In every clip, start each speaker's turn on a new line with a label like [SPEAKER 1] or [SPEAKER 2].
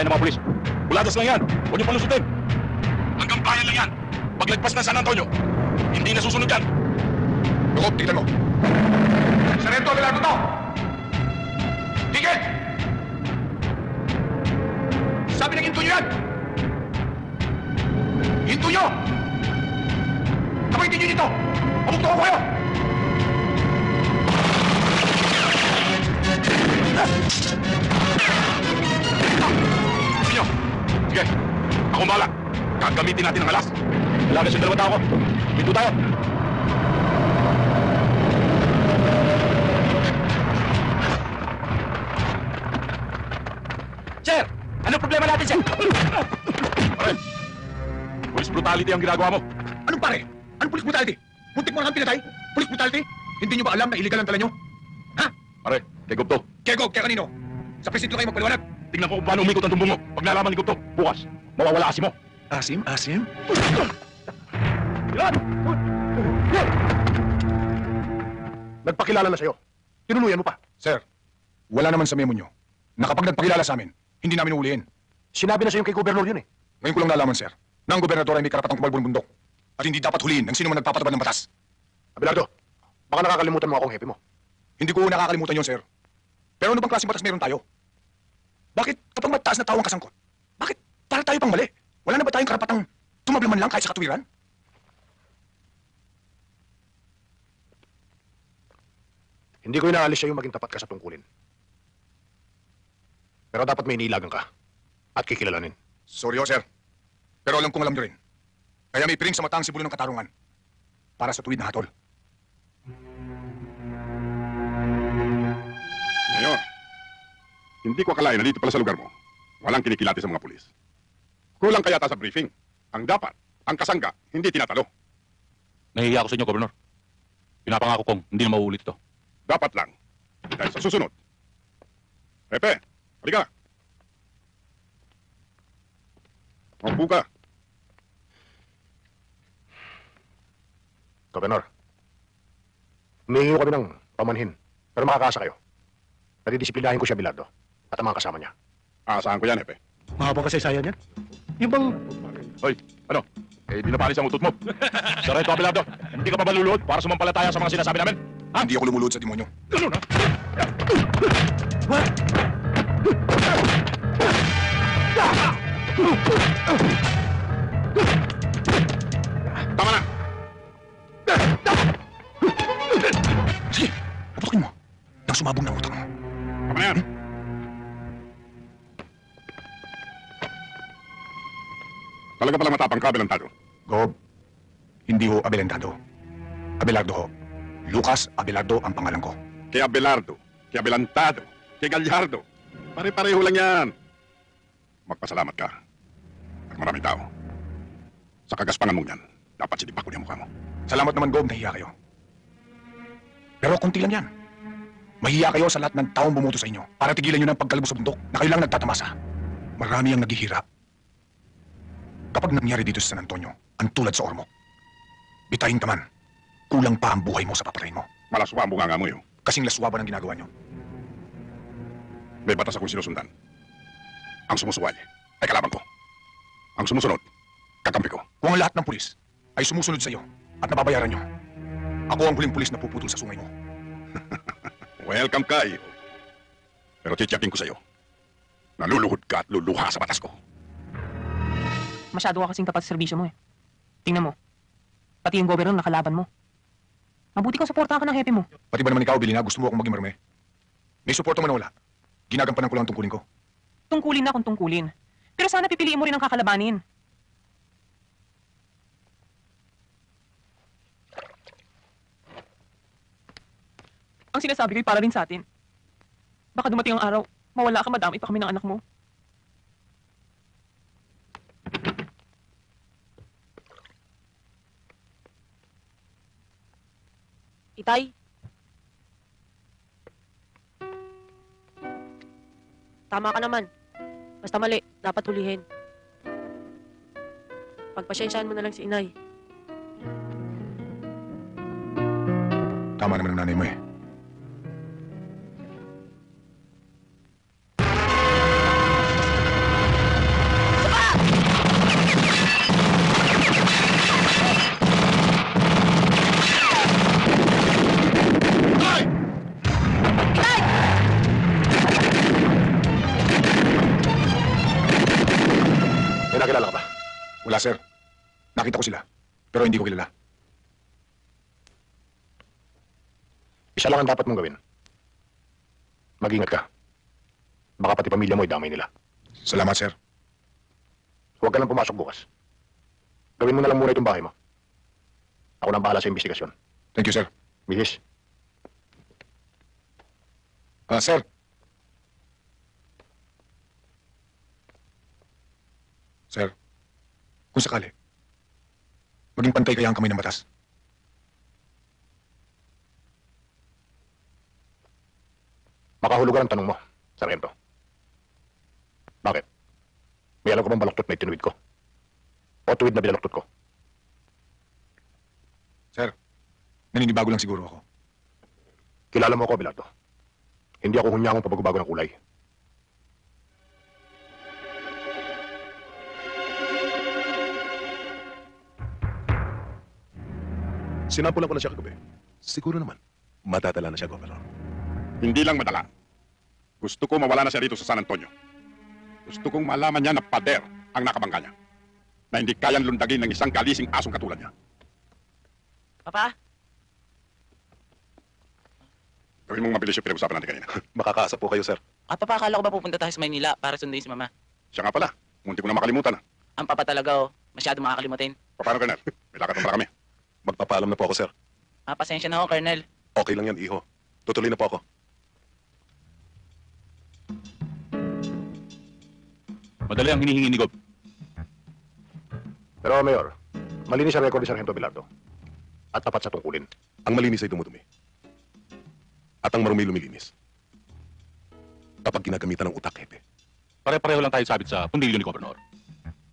[SPEAKER 1] ng mga pulis. Buladas lang yan. Huwag niyo palusutin. Hanggang bayan lang yan. Paglagpas ng San Antonio, hindi na susunod yan. Jacob, tignan mo. Sarento, Abelardo to! Tigil! Sabi ng hinto nyo yan! Hinto nyo! Kapahitin nyo dito! Pamukto ko kayo! Sige, sige. Ako bahala. Gagamitin natin ang alas. Wala na siyang dalawa tao ko. Pinto tayo. Sir! Anong problema natin, sir? Pare, police brutality ang ginagawa mo.
[SPEAKER 2] Anong pare? Anong police brutality? Muntik mo na kang pinatay? Police brutality? Hindi nyo ba alam na illegal ang tala nyo? Ha?
[SPEAKER 1] Pare, kay Gupto.
[SPEAKER 2] Kego, kaya kanino? Sa presinto kayo magpaliwanag.
[SPEAKER 1] Tingnan ko kung paano umikot ang tumbong mo. Pag nalaman ni Gupto, bukas, mawawala asim mo.
[SPEAKER 2] Asim? Asim?
[SPEAKER 1] Ilan!
[SPEAKER 2] Nagpakilala na sa'yo. Tinuluyan mo pa. Sir, wala naman sa memo nyo na kapag nagpakilala sa amin, hindi namin ulihin. Sinabi na sa'yo kay gobernador yun eh. Ngayon ko lang nalaman, sir, na ang gobernador ay may karapatang kumalbo ng bundok at hindi dapat hulihin ng sino man nagpapatupad ng batas. Abelardo, baka nakakalimutan mo akong hepe mo. Hindi ko nakakalimutan yun, sir. Pero ano bang klaseng batas meron tayo? Bakit kapag mataas na tao ang kasangkot? Bakit para tayo pang mali? Wala na ba tayong karapatang tumabi man lang kahit sa katuwiran? Hindi ko inaalis sa'yo maging tapat ka sa tungkulin. Pero dapat may iniilagan ka at kikilalanin. Sorry, sir. Pero alam kong alam niyo rin. Kaya may piring sa mata ang sibulo ng katarungan para sa tuwid na hatol.
[SPEAKER 3] Mayor, hindi ko akalain na dito pala sa lugar mo, walang kinikilati sa mga pulis. Kulang kaya ta sa briefing. Ang dapat, ang kasangga, hindi tinatalo.
[SPEAKER 1] Nahihiya ako sa inyo, Gobernador. Pinapangako kong hindi na mauulit ito.
[SPEAKER 3] Dapat lang. Dahil sa susunod. Pepe, halika. Maupo ka.
[SPEAKER 2] Gobernador, humihingi kami ng pamanhin, pero makakasa kayo. Nadidisiplinahin ko siya, Bilardo, at ang mga kasama niya.
[SPEAKER 3] Aasahan ko yan, Pepe.
[SPEAKER 2] Mahabang kasaysayan yan? Yung bang...
[SPEAKER 1] Hoy, ano? Eh, di na panis ang utot mo. Sarento, Abelardo, hindi ka pa maluluod para sumampalataya sa mga sinasabi namin? Ha?
[SPEAKER 2] Hindi ako lumulod sa demonyo.
[SPEAKER 1] Ganun, ha?
[SPEAKER 2] What?
[SPEAKER 3] Tama na!
[SPEAKER 2] Sige, puputokin mo. Nang sumabog ng utak mo.
[SPEAKER 3] Tama na yan! Talaga pala matapang ka, Abelardo.
[SPEAKER 2] Gob, hindi ho Abelardo. Abelardo ho. Lucas Abelardo ang pangalan ko.
[SPEAKER 3] Kay Abelardo, kay Abelantado, kay Gallardo. Pare-pareho lang yan. Magpasalamat ka. At maraming tao. Sa kagaspangan mong yan, dapat sinipak ko niya mukha mo.
[SPEAKER 2] Salamat naman, Gob, nahiya kayo. Pero konti lang yan. Mahiya kayo sa lahat ng taong bumuto sa inyo para tigilan nyo ng pagkalbo sa bundok na kayo lang nagtatamasa. Marami ang naghihirap. Kapag nangyari dito sa San Antonio, ang tulad sa Ormoc, bitayin ka man, kulang pa ang buhay mo sa papatayin mo.
[SPEAKER 3] Malaswa ang bunganga mo yun.
[SPEAKER 2] Kasing laswaban ang ginagawa nyo.
[SPEAKER 3] May batas akong sinusundan. Ang sumusuway ay kalaban ko. Ang sumusunod, kakampi ko.
[SPEAKER 2] Kung ang lahat ng pulis ay sumusunod sa iyo at nababayaran nyo, ako ang huling pulis na puputol sa sungay mo.
[SPEAKER 3] Welcome ka, iyo. Pero titiyakin ko sa iyo, naluluhod ka at luluha sa batas ko.
[SPEAKER 4] Masyado ka kasing tapat sa serbisyo mo eh. Tingnan mo. Pati yung gobernador nakalaban mo. Mabuti kang suportahan ka ng hepe mo.
[SPEAKER 2] Pati ba naman ikaw, Billy, na gusto mo akong maging marumi? May suporta man wala. Ginagampanan ko lang ang tungkulin ko.
[SPEAKER 4] Tungkulin na kung tungkulin. Pero sana pipiliin mo rin ang kakalabanin. Ang sinasabi ko'y para rin sa atin. Baka dumating ang araw, mawala ka, madami pa kami ng anak mo.
[SPEAKER 5] Itay? Tama ka naman. Basta mali, dapat hulihin. Pagpasyensyahan mo na lang si inay.
[SPEAKER 2] Tama naman ang nanay mo eh. Nakita ko sila, pero hindi ko kilala. Isa lang ang dapat mong gawin. Mag-ingat ka. Baka pati pamilya mo idamay nila. Salamat, sir. Huwag ka lang pumasok bukas. Gawin mo na lang muna itong bahay mo. Ako nang bahala sa investigasyon. Thank you, sir. Bihis. Sir. Sir, kung sakali, maging pantay kaya ang kamay ng batas. Makahulugan ang tanong mo, Sargento. Bakit? May alam ko bang balaktot na itinuwid ko? O tuwid na binalaktot ko? Sir, naninibago lang siguro ako. Kilala mo ako, Abelardo. Hindi ako hunyangong pabagbago ng kulay.
[SPEAKER 6] Sinampulan ko na siya kagabi. Siguro naman, matatala na siya, Governor.
[SPEAKER 3] Hindi lang madala. Gusto ko mawala na siya rito sa San Antonio. Gusto kong malaman niya na pader ang nakabangga niya. Na hindi kayang lundagin ng isang galising asong katulad niya.
[SPEAKER 5] Papa?
[SPEAKER 3] Gawin mong mabilis yung pinag-usapan natin kanina.
[SPEAKER 6] Makakaasa po kayo, sir.
[SPEAKER 7] Papa, akala ko ba pupunta tayo sa Maynila para sunduin si Mama?
[SPEAKER 3] Siya nga pala. Munti ko na makalimutan.
[SPEAKER 7] Ang papa talaga, masyado makakalimutin.
[SPEAKER 3] Paano, Colonel? May lakad pa kami.
[SPEAKER 6] Magpapaalam na po ako, sir.
[SPEAKER 7] Pasensya na ako, Colonel.
[SPEAKER 6] Okay lang yan, iho. Tutuloy na po ako.
[SPEAKER 1] Madali ang hinihingi ni Gob.
[SPEAKER 2] Pero, Mayor, malinis ang record ni Sargento Abelardo. At tapat sa tungkulin.
[SPEAKER 6] Ang malinis ay dumudumi. At ang marumi lumilinis. Kapag ginagamitan ng utak, hepe.
[SPEAKER 1] Pare-pareho lang tayo sabit sa pundilyo ni Gobernador.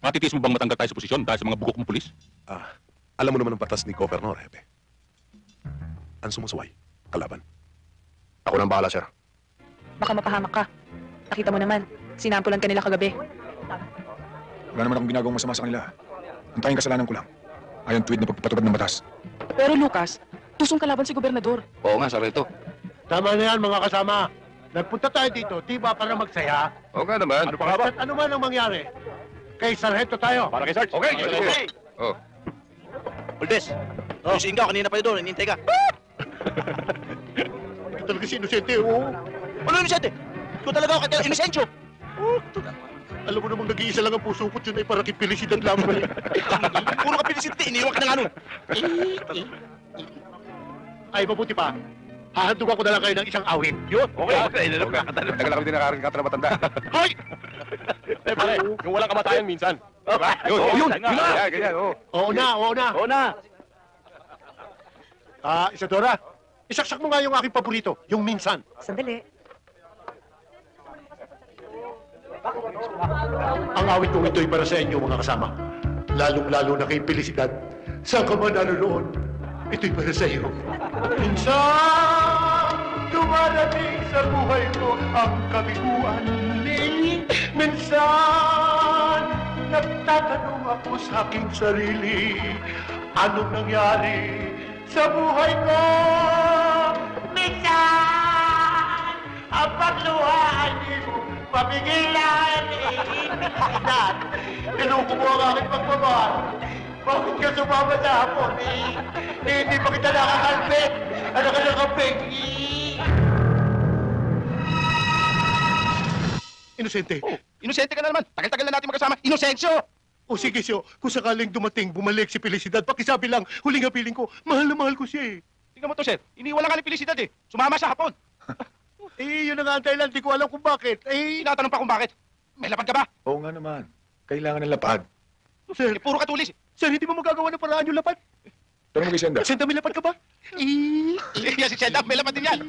[SPEAKER 1] Matitiis mo bang matanggal tayo sa posisyon dahil sa mga bugok mong pulis?
[SPEAKER 6] Alam mo naman ang batas ni Governor, hepe. Ang sumusway, kalaban.
[SPEAKER 2] Ako nang bahala, sir.
[SPEAKER 4] Baka mapahamak ka. Nakita mo naman, sinampulan ka nila kagabi.
[SPEAKER 2] Wala naman akong ginagawang masama sa kanila. Ang tanging kasalanan ko lang ay ang tuwid na pagpapatupad ng batas.
[SPEAKER 8] Pero Lucas, tusong kalaban si Gobernador.
[SPEAKER 1] Oo nga, Sargento.
[SPEAKER 9] Tama na yan, mga kasama. Nagpunta tayo dito, di ba, para magsaya?
[SPEAKER 1] Oo nga naman.
[SPEAKER 9] Ano pa nga ba? Ano man ang mangyari? Kay Sargento tayo.
[SPEAKER 1] Para kay Sarge. Okay. Oh.
[SPEAKER 7] Uldes, Lusin ka, kanina pa yun doon, hinintay ka.
[SPEAKER 9] Ito talaga si Inosente, oo.
[SPEAKER 7] Ano yun, Sete? Ikaw talaga ako, kaya Inosensyo.
[SPEAKER 9] Alam mo namang nag-iisa lang ang puso ko, yun ay para kipilisidad lamang.
[SPEAKER 7] Puro ka pinisit, iniwan ka na nga nun.
[SPEAKER 9] Ay, mabuti pa. Hahandugan ko na lang kayo ng isang awit. Yun.
[SPEAKER 1] Okay. Tagal ako din nakakarinig ka na matanda.
[SPEAKER 9] Hoy!
[SPEAKER 1] Pare, yung walang kamatayan minsan.
[SPEAKER 9] Yun
[SPEAKER 1] na. Ganyan, oo.
[SPEAKER 9] Oo na. Isadora, isaksak mo nga yung aking paborito, yung minsan.
[SPEAKER 4] Sandali.
[SPEAKER 9] Ang awit kong ito'y para sa inyo, mga kasama. Lalong-lalo na kay Felicidad. Saan ka man naroon, ito'y para sa iyo. Minsan, dumarating sa buhay ko ang kabiguan. Minsan, nagtatanong ako sa aking sarili, anong nangyari sa buhay ko? Minsan, ang pagluha ay di mo mapigilan. Felicidad, inuko mo ang aking pagmamahal. Bakit ka sumama sa hapon? Hindi pa kita nakakalpit. Ano ka nakapit? Inosente.
[SPEAKER 7] Inosente ka na naman. Tagal-tagal na natin magkasama. Inosensyo!
[SPEAKER 9] O sige, Syo, kung sakaling dumating, bumalik si Felicidad, pakisabi lang, huling hapiling ko, mahal na mahal ko siya eh.
[SPEAKER 7] Tingnan mo to, Sir. Iniwala ka ni Felicidad eh. Sumama sa hapon.
[SPEAKER 9] Yun na nga ang dahilan, di ko alam kung bakit.
[SPEAKER 7] Tinatanong pa kung bakit. May lapad ka ba?
[SPEAKER 2] Oo nga naman. Kailangan ng lapad.
[SPEAKER 9] Sir,
[SPEAKER 7] Puro katulis.
[SPEAKER 9] sir, hindi mo magagawa ng paraan yung lapad?
[SPEAKER 2] Pero mo kay Senda.
[SPEAKER 9] Senta, may lapad ka ba?
[SPEAKER 7] Yan si Senda. May lapad din yan.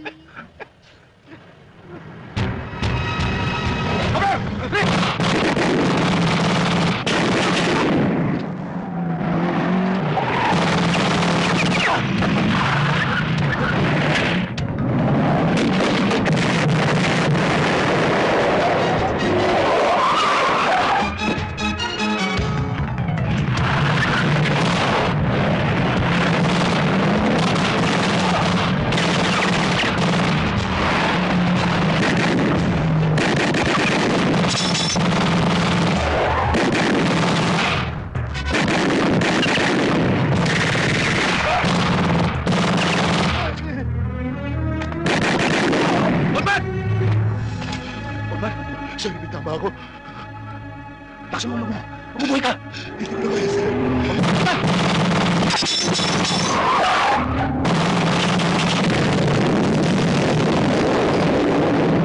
[SPEAKER 2] Lakas ang ulo mo. Mabubuhay ka.
[SPEAKER 6] Hindi ko na kaya, sir.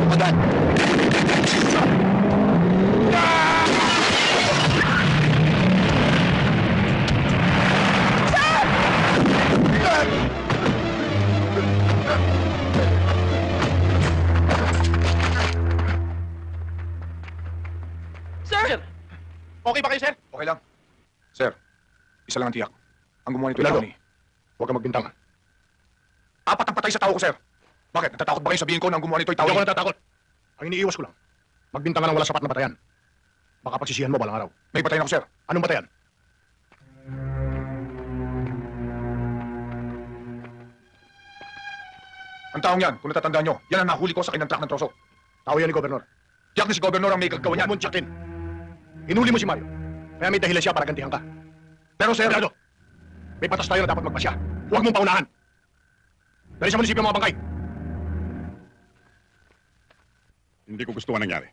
[SPEAKER 2] Madan!
[SPEAKER 8] Sir!
[SPEAKER 7] Okay ba kayo, sir?
[SPEAKER 2] Okay lang. Sir, isa lang ang tiyak. Ang gumawa nito
[SPEAKER 6] Pilardo,
[SPEAKER 2] Tony.
[SPEAKER 6] huwag kang magbintang.
[SPEAKER 2] Apat ang patay sa tao ko, sir. Bakit? Natatakot ba kayo sabihin ko na ang gumawa nito ay tao?
[SPEAKER 6] Hindi ako natatakot. Ang iniiwas ko lang, magbintang ka ng wala sapat na batayan. Baka pagsisihan mo balang araw.
[SPEAKER 2] May batayan ako, sir.
[SPEAKER 6] Anong batayan?
[SPEAKER 2] Ang taong yan, kung natatandaan nyo, yan ang nahuli ko sa kinantrak ng troso.
[SPEAKER 6] Tao yan ni Gobernador.
[SPEAKER 2] Tiyak na si Gobernador ang may gaggawa
[SPEAKER 6] Huwag
[SPEAKER 2] niyan.
[SPEAKER 6] mong tiyakin. Inuli mo si Mario. Kaya may dahilan siya para gantihan ka.
[SPEAKER 2] Pero, sir,
[SPEAKER 6] Pilardo, may patas tayo na dapat magpasya. Huwag mong paunahan. Dali sa munisipyo mga bangkay.
[SPEAKER 3] Hindi ko gusto ang nangyari.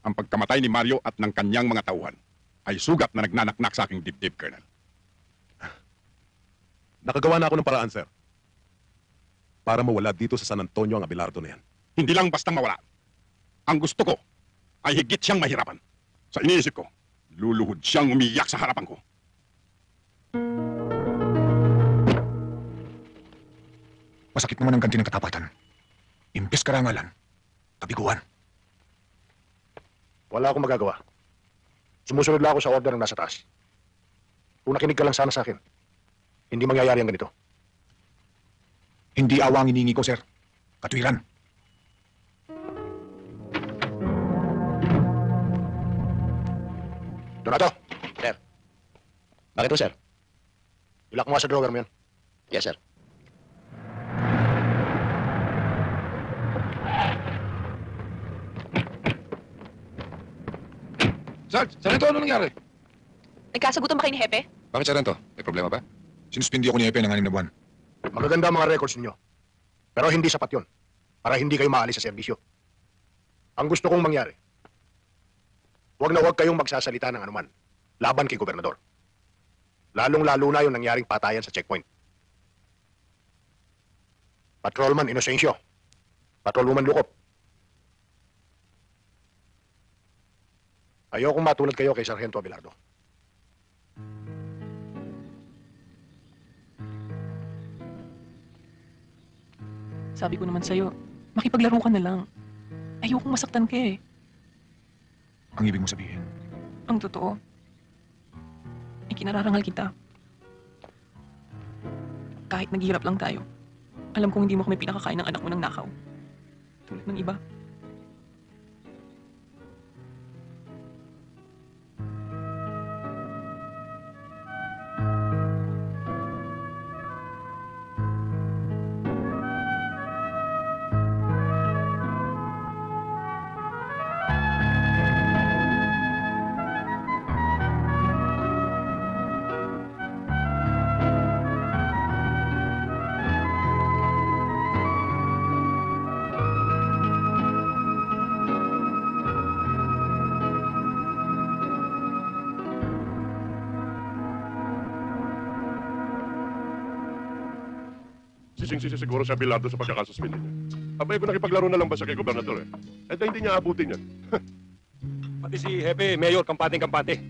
[SPEAKER 3] Ang pagkamatay ni Mario at ng kanyang mga tauhan ay sugat na nagnanaknak sa aking dibdib, Colonel.
[SPEAKER 6] Nakagawa na ako ng paraan, sir. Para mawala dito sa San Antonio ang Abelardo na yan.
[SPEAKER 3] Hindi lang bastang mawala. Ang gusto ko ay higit siyang mahirapan. Sa iniisip ko, luluhod siyang umiyak sa harapan ko.
[SPEAKER 2] masakit naman ang ganti ng katapatan. Imbes karangalan, kabiguan.
[SPEAKER 6] Wala akong magagawa. Sumusunod lang ako sa order ng nasa taas. Kung nakinig ka lang sana sa akin, hindi mangyayari ang ganito.
[SPEAKER 2] Hindi awa ang iniingi ko, sir. Katwiran.
[SPEAKER 6] Donato,
[SPEAKER 7] Sir. Bakit po, sir?
[SPEAKER 6] ilak mo nga sa drawer mo yan.
[SPEAKER 7] Yes, sir.
[SPEAKER 2] Sarge, Sarento, ano nangyari?
[SPEAKER 8] Nagkasagutan ba kayo ni Hepe?
[SPEAKER 2] Bakit, Sarento? May problema ba? Sinuspindi ako ni Epe ng 6 na buwan.
[SPEAKER 6] Magaganda ang mga records ninyo. Pero hindi sapat yon para hindi kayo maalis sa serbisyo. Ang gusto kong mangyari, huwag na huwag kayong magsasalita ng anuman laban kay Gobernador. Lalong-lalo na yung nangyaring patayan sa checkpoint. Patrolman Inocencio, Patrolwoman Lukop. Ayokong matulad kayo kay Sargento Abelardo.
[SPEAKER 4] Sabi ko naman sa'yo, makipaglaro ka na lang. Ayokong masaktan ka eh.
[SPEAKER 2] Ang ibig mo sabihin?
[SPEAKER 4] Ang totoo, ikinararangal kita. Kahit naghihirap lang tayo, alam kong hindi mo kami pinakakain ng anak mo ng nakaw. Tulad ng iba.
[SPEAKER 3] Sising-sisi siguro si Abelardo sa pagkakasuspindi niya. Abay ko nakipaglaro na lang ba siya kay Gobernador eh? Eh hindi niya abutin yan.
[SPEAKER 10] Pati si Hepe, Mayor, kampante-kampante.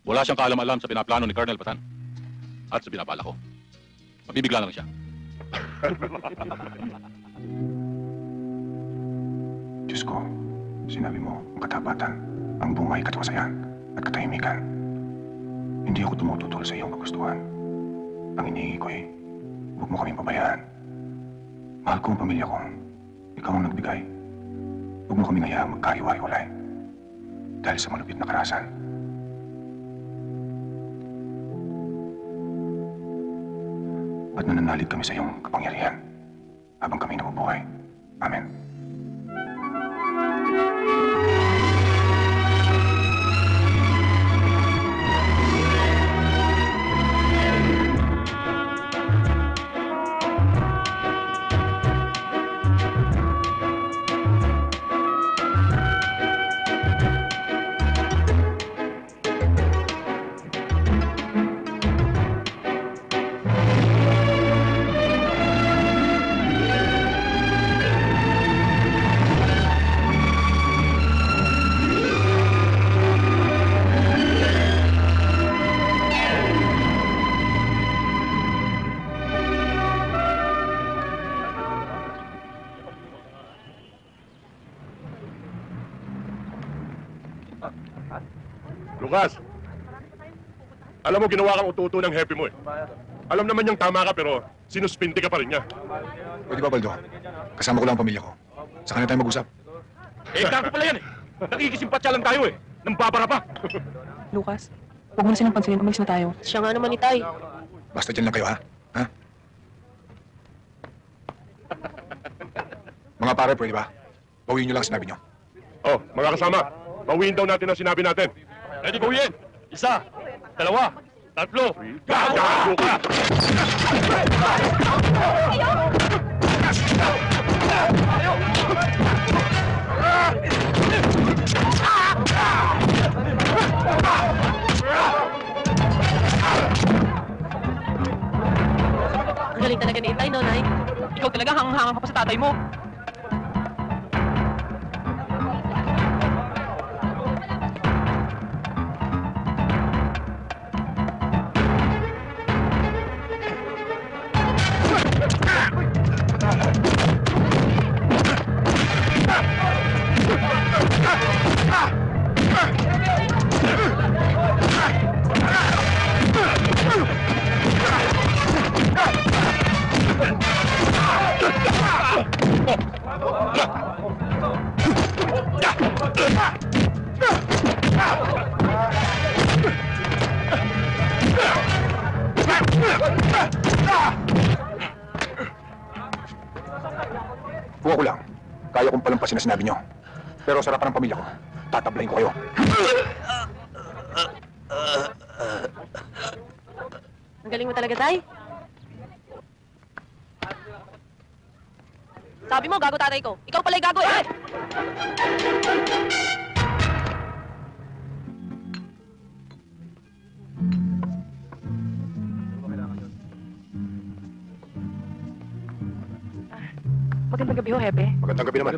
[SPEAKER 1] Wala siyang kaalam-alam sa pinaplano ni Colonel Batan. At sa binabala ko. Mabibigla lang siya.
[SPEAKER 2] Diyos ko, sinabi mo, ang katapatan, ang bunga ay katwasayan at katahimikan. Hindi ako tumututol sa iyong kagustuhan. Ang iniingi ko ay, huwag mo kaming pabayaan. Mahal ko ang pamilya ko. Ikaw ang nagbigay. Huwag mo kaming hayaang magkahiwa-hiwalay. Dahil sa malupit na karahasan. At nananalig kami sa iyong kapangyarihan habang kami nabubuhay. Amen.
[SPEAKER 1] Lucas, alam mo ginawa kang ututo ng happy mo eh. Alam naman niyang tama ka pero sinuspindi ka pa rin niya.
[SPEAKER 2] Pwede ba, Baldo? Kasama ko lang ang pamilya ko. Saka na tayo mag-usap.
[SPEAKER 1] Eh, kako pala yan eh. Nakikisimpatya lang tayo eh. Nang babara pa.
[SPEAKER 4] Lucas, huwag mo na silang pansinin. Umalis na tayo.
[SPEAKER 5] Siya nga naman ni Tay.
[SPEAKER 2] Basta dyan lang kayo, ha? Ha? Mga pare, pwede ba? Bawiin nyo lang sinabi nyo.
[SPEAKER 1] Oh, mga kasama, bawiin daw natin ang sinabi natin. Ready, bawiin. Isa, dalawa, tatlo. Gagago ka!
[SPEAKER 5] Ang galing talaga ni Itay, no, Nay?
[SPEAKER 4] Ikaw talaga hangang-hangang ka pa sa tatay mo.
[SPEAKER 2] Kung ako lang, kaya kong palampasin na sinabi nyo. Pero sa harapan ng pamilya ko, tatablayin ko kayo.
[SPEAKER 5] Ang galing mo talaga, Tay. Sabi mo, gago tatay ko. Ikaw pala'y gago eh!
[SPEAKER 8] Magandang gabi ho, Hepe.
[SPEAKER 6] Magandang gabi naman.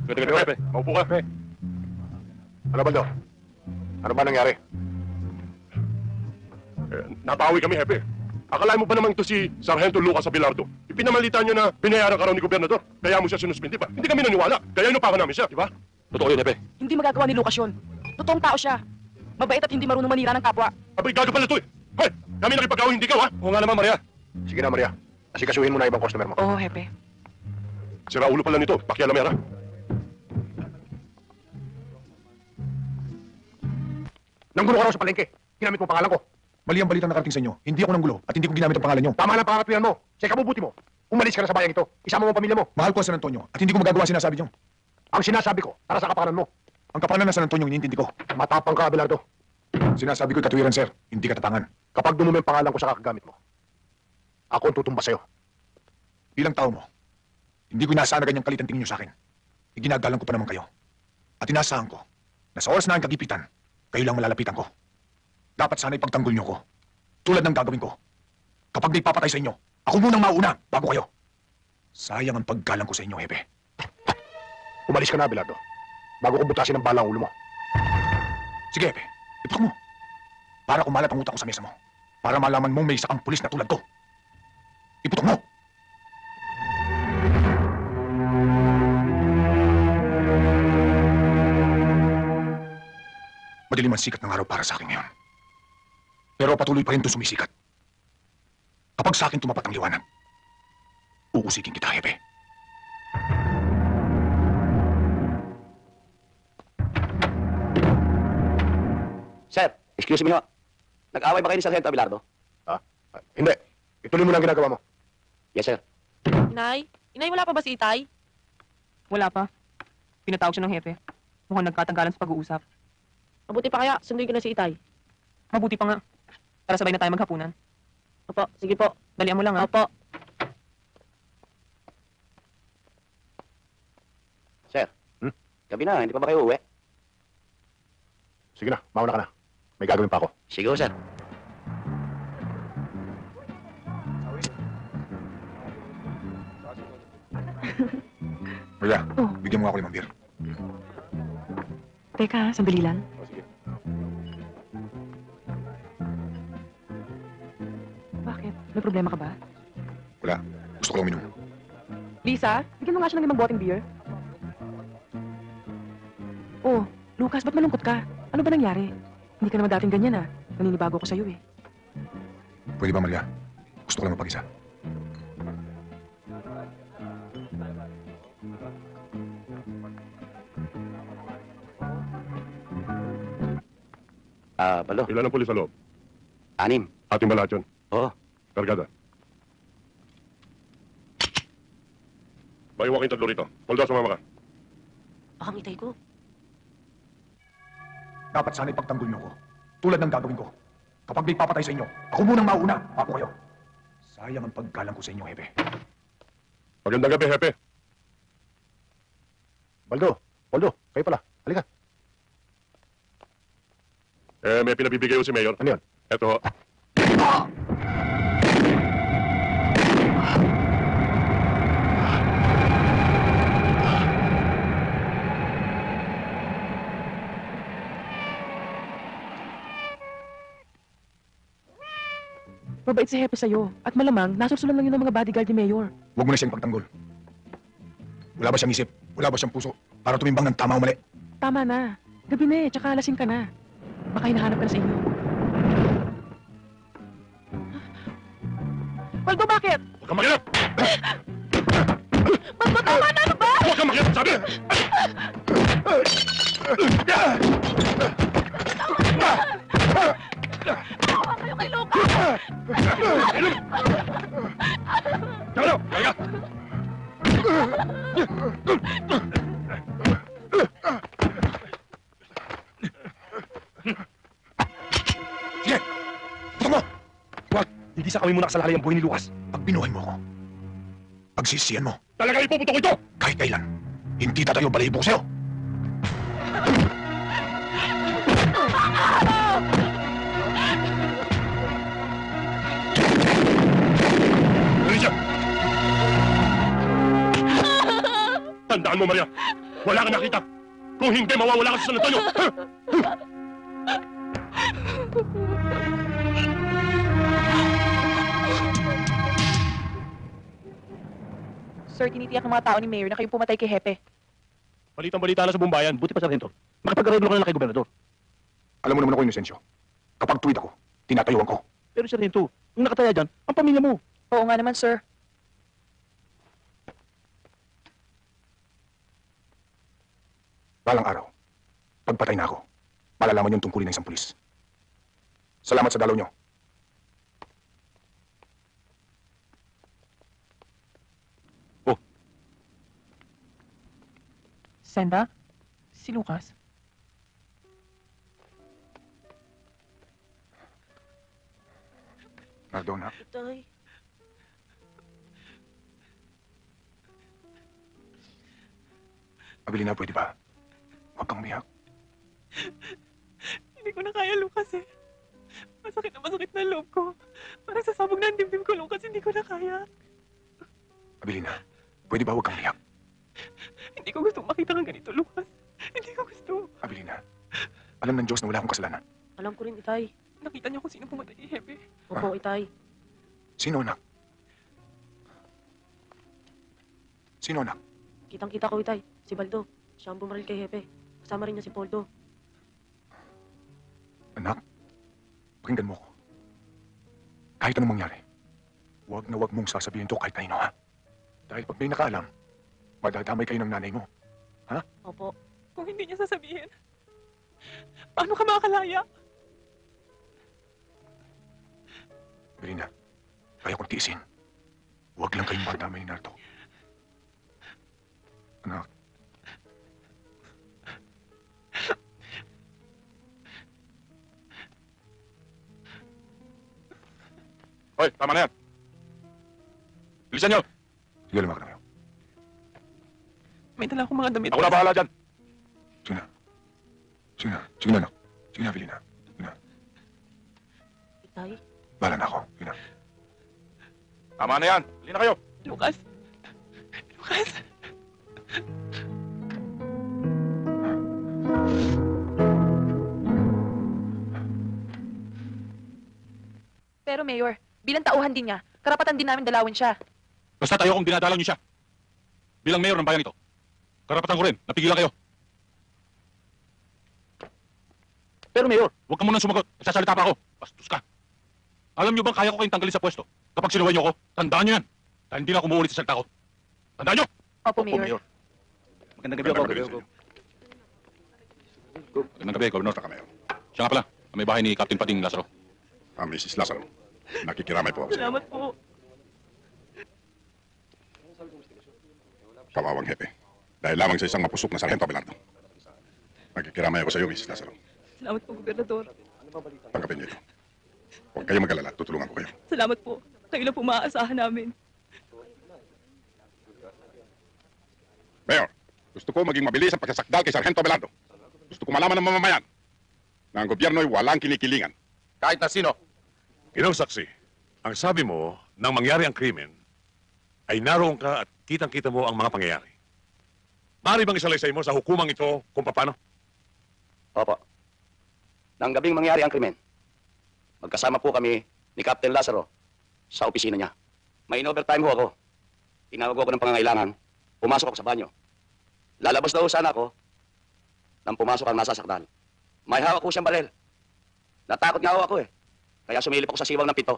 [SPEAKER 1] Ganda, Pepe. Maupo ka.
[SPEAKER 6] Ano, Baldo? Ano ba nangyari?
[SPEAKER 1] Napawi kami, Hepe. Akalain mo ba naman ito si Sargento Lucas Abelardo? Ipinamalita niyo na binayaran ka raw ni Gobernador. Kaya mo siya sinuspindi pa. Hindi kami naniwala. Kaya inupakan namin siya, di ba? Totoo yun, Hepe.
[SPEAKER 8] Hindi magagawa ni Lucas yun. Totoong tao siya. Mabait at hindi marunong manira ng kapwa.
[SPEAKER 1] Abay, gago pala ito eh. Hey, kami nakipag-away, hindi ka, ha? Oo nga naman, Maria.
[SPEAKER 6] Sige na, Maria. Asikasuhin mo na ibang customer mo.
[SPEAKER 8] Oo, Hepe.
[SPEAKER 1] Sira ulo pala nito. Pakialam yan, ha?
[SPEAKER 6] Nanggulo ka raw sa palengke. Ginamit mo pangalan ko.
[SPEAKER 2] Mali ang balitang nakarating sa inyo. Hindi ako nanggulo at hindi ko ginamit ang pangalan nyo.
[SPEAKER 6] Tama lang ang pangatwiran mo. Sa ikabubuti mo. Umalis ka na sa bayang ito. Isama mo ang pamilya mo.
[SPEAKER 2] Mahal ko ang San Antonio at hindi ko magagawa sinasabi nyo.
[SPEAKER 6] Ang sinasabi ko, para sa kapakanan mo.
[SPEAKER 2] Ang kapanan ng San Antonio, inintindi ko.
[SPEAKER 6] Matapang ka, Abelardo.
[SPEAKER 2] Sinasabi ko'y katwiran, sir. Hindi katatangan.
[SPEAKER 6] Kapag dumumi ang pangalan ko sa kakagamit mo, ako ang tutumba sa'yo.
[SPEAKER 2] Bilang tao mo, hindi ko inaasahan na ganyang kalit ang tingin nyo sa akin. Iginagalang ko pa naman kayo. At inaasahan ko na sa oras na ang kagipitan, kayo lang malalapitan ko. Dapat sana'y pagtanggol nyo ko. Tulad ng gagawin ko. Kapag may papatay sa inyo, ako munang mauna bago kayo. Sayang ang paggalang ko sa inyo, Hepe.
[SPEAKER 6] Umalis ka na, Abelardo. Bago ko butasin ang bala ang ulo mo.
[SPEAKER 2] Sige, Hepe. Iputok mo. Para kumalat ang utak ko sa mesa mo. Para malaman mong may isa kang pulis na tulad ko. Iputok mo! Madilim ang sikat ng araw para sa akin ngayon. Pero patuloy pa rin itong sumisikat. Kapag sa akin tumapat ang liwanag, uusikin kita, Hepe.
[SPEAKER 7] Sir, excuse me ho. Nag-away ba kayo ni Sargento Abelardo?
[SPEAKER 6] Hindi. Ituloy mo lang ang ginagawa mo.
[SPEAKER 7] Yes, sir.
[SPEAKER 5] Inay? Inay, wala pa ba si Itay?
[SPEAKER 4] Wala pa. Pinatawag siya ng hepe. Mukhang nagkatanggalan sa pag-uusap.
[SPEAKER 5] Mabuti pa kaya, sunduin ko na si Itay.
[SPEAKER 4] Mabuti pa nga. Para sabay na tayo maghapunan.
[SPEAKER 5] Opo, sige po.
[SPEAKER 4] Dalian mo lang, ha?
[SPEAKER 5] Opo.
[SPEAKER 7] Sir, gabi na, hindi pa ba kayo uwi?
[SPEAKER 6] Sige na, mauna ka na. May gagawin pa ako.
[SPEAKER 7] Sige ho, sir.
[SPEAKER 2] Maria,
[SPEAKER 8] Oh.
[SPEAKER 2] bigyan mo ako 5 beer.
[SPEAKER 8] Teka, sandali lang. Bakit? May problema ka ba?
[SPEAKER 2] Wala. Gusto ko lang uminom.
[SPEAKER 8] Lisa, bigyan mo nga siya ng 5 boteng beer. Oh, Lucas, ba't malungkot ka? Ano ba nangyari? Hindi ka naman dating ganyan ah. Naninibago ko sa'yo eh.
[SPEAKER 2] Pwede ba, Maria? Gusto ko lang mapag-isa.
[SPEAKER 7] Balo.
[SPEAKER 3] Ilan ang pulis sa loob?
[SPEAKER 7] 6.
[SPEAKER 3] Ating ba lahat yun?
[SPEAKER 7] Oo.
[SPEAKER 3] Kargada. Maiwan kayong tatlo rito. Poldo, sumama ka.
[SPEAKER 5] Baka itay ko.
[SPEAKER 2] Dapat sana'y pagtanggol niyo ko. Tulad ng gagawin ko. Kapag may papatay sa inyo, ako munang mauna, bago kayo. Sayang ang paggalang ko sa inyo, Hepe.
[SPEAKER 3] Magandang gabi, Hepe.
[SPEAKER 6] Poldo, kayo pala. Halika.
[SPEAKER 3] May pinabibigay ko si Mayor.
[SPEAKER 6] Ano yun?
[SPEAKER 3] Eto.
[SPEAKER 8] Mabait si Hepe sa'yo. At malamang, nasursulan lang yun ng mga bodyguard ni Mayor.
[SPEAKER 2] Huwag mo na siyang pagtanggol. Wala ba siyang isip? Wala ba siyang puso? Para tumimbang ng tama o mali?
[SPEAKER 8] Tama na. Gabi na eh, tsaka lasing ka na. Baka hinahanap ka na sa inyo. Waldo, bakit?
[SPEAKER 3] Huwag kang makilap!
[SPEAKER 8] Waldo, tama na! Ano ba?
[SPEAKER 3] Huwag kang makilap, sabi!
[SPEAKER 8] Tawa kayo kay Lucas!
[SPEAKER 3] Tara, halika!
[SPEAKER 2] Sige! Gusto mo! Huwag! Hindi sa kami muna kasalalay ang buhay ni Lucas. Pag binuhay mo ako, pagsisiyan mo,
[SPEAKER 3] Talaga ipuputo ko ito!
[SPEAKER 2] kahit kailan, hindi tatayo balahibo ko sa'yo.
[SPEAKER 3] Dali siya! Tandaan mo, Maria! Wala kang nakita! Kung hindi, mawawala ka sa San Antonio!
[SPEAKER 8] Sir, tinitiyak ng mga tao ni Mayor na kayo pumatay kay Hepe.
[SPEAKER 3] Balitang-balita na sa bumbayan.
[SPEAKER 7] Buti pa, Sargento. Makipag-arreglo ka na lang kay Gobernador.
[SPEAKER 2] Alam mo naman ako, Inosensyo. Kapag tuwid ako, tinatayuan ko.
[SPEAKER 7] Pero, Sargento, kung nakataya dyan, ang pamilya mo.
[SPEAKER 8] Oo nga naman, sir.
[SPEAKER 2] Balang araw, pagpatay na ako, malalaman yung tungkulin ng isang pulis. Salamat sa dalaw nyo.
[SPEAKER 4] Senda? Si Lucas?
[SPEAKER 2] Nardona,
[SPEAKER 5] Itay.
[SPEAKER 2] Abilina, pwede ba? Huwag kang umiyak.
[SPEAKER 4] Hindi ko na kaya, Lucas eh. Masakit na loob ko. Parang sasabog na ang dibdib ko, Lucas. Hindi ko na kaya.
[SPEAKER 2] Abilina, pwede ba huwag kang umiyak?
[SPEAKER 4] Hindi ko gusto makita kang ganito, Lucas. Hindi ko gusto.
[SPEAKER 2] Abilina, alam ng Diyos na wala akong kasalanan.
[SPEAKER 5] Alam ko rin, Itay.
[SPEAKER 4] Nakita niyo kung sino pumatay kay Hepe.
[SPEAKER 5] Opo, Itay.
[SPEAKER 2] Sino, anak? Sino, anak?
[SPEAKER 5] Kitang-kita ko, Itay. Si Baldo. Siya ang bumaril kay Hepe. Kasama rin niya si Poldo.
[SPEAKER 2] Anak, pakinggan mo ko. Kahit anong mangyari, huwag na huwag mong sasabihin to kahit kanino, ha? Dahil pag may nakaalam, madadamay kayo ng nanay mo.
[SPEAKER 5] Opo.
[SPEAKER 4] Kung hindi niya sasabihin, paano ka makakalaya?
[SPEAKER 2] Belina, kaya kong tiisin. Huwag lang kayong madamay ni Nardo. Anak,
[SPEAKER 3] Hoy, tama na yan. Bilisan nyo!
[SPEAKER 2] sige lumakad na kayo.
[SPEAKER 4] May dala akong mga damit.
[SPEAKER 3] Ako na bahala dyan.
[SPEAKER 2] Sige na. Sige na. Sige na, anak. Sige na, Belina. Sige na.
[SPEAKER 5] Itay.
[SPEAKER 2] Bahala na ako. Sige na.
[SPEAKER 3] Tama na yan. Bili na kayo.
[SPEAKER 4] Lucas. Lucas.
[SPEAKER 8] Pero Mayor, bilang tauhan din niya, karapatan din namin dalawin siya.
[SPEAKER 10] Basta tayo kung dinadalaw niyo siya. Bilang mayor ng bayan ito, karapatan ko rin, napigilan kayo.
[SPEAKER 7] Pero Mayor,
[SPEAKER 1] Huwag ka munang sumagot. Nagsasalita pa ako. Bastos ka. Alam niyo bang kaya ko kayong tanggalin sa pwesto? Kapag sinuway niyo ako, tandaan niyo yan. Dahil hindi na ako umuulit sa salita ko. Tandaan niyo!
[SPEAKER 8] Opo,
[SPEAKER 7] po, Mayor. Magandang gabi,
[SPEAKER 3] Magandang gabi
[SPEAKER 7] Opo.
[SPEAKER 3] sa inyo.
[SPEAKER 1] Magandang gabi, Governor.
[SPEAKER 3] Basta ka, Mayor.
[SPEAKER 1] Siya nga pala, may bahay ni Captain Pading Lazaro.
[SPEAKER 3] Mrs. Lazaro. Nakikiramay po ako sa inyo.
[SPEAKER 8] Salamat po.
[SPEAKER 3] Kawawang hepe. Dahil lamang sa isang mapusok na Sargento Abelardo. Nakikiramay ako sa iyo, Mrs. Lazaro.
[SPEAKER 8] Salamat po, Gobernador.
[SPEAKER 3] Tanggapin niyo ito. Huwag kayong mag-alala. Tutulungan ko kayo.
[SPEAKER 8] Salamat po. Kayo lang po maaasahan namin.
[SPEAKER 3] Mayor, gusto ko maging mabilis ang pagsasakdal kay Sargento Abelardo. Gusto ko malaman ng mamamayan na ang gobyerno ay walang kinikilingan.
[SPEAKER 1] Kahit na sino.
[SPEAKER 11] Ginong saksi, ang sabi mo nang mangyari ang krimen ay naroon ka at kitang-kita mo ang mga pangyayari. Maaari bang isalaysay mo sa hukumang ito kung paano?
[SPEAKER 7] Opo. Nang gabing mangyari ang krimen, magkasama po kami ni Captain Lazaro sa opisina niya. May in-overtime ho ako. Tinawag ako ng pangangailangan. Pumasok ako sa banyo. Lalabas daw sana ako nang pumasok ang nasasakdal. May hawak ko siyang barel. Natakot nga ho ako eh. Kaya sumilip ako sa siwang ng pito.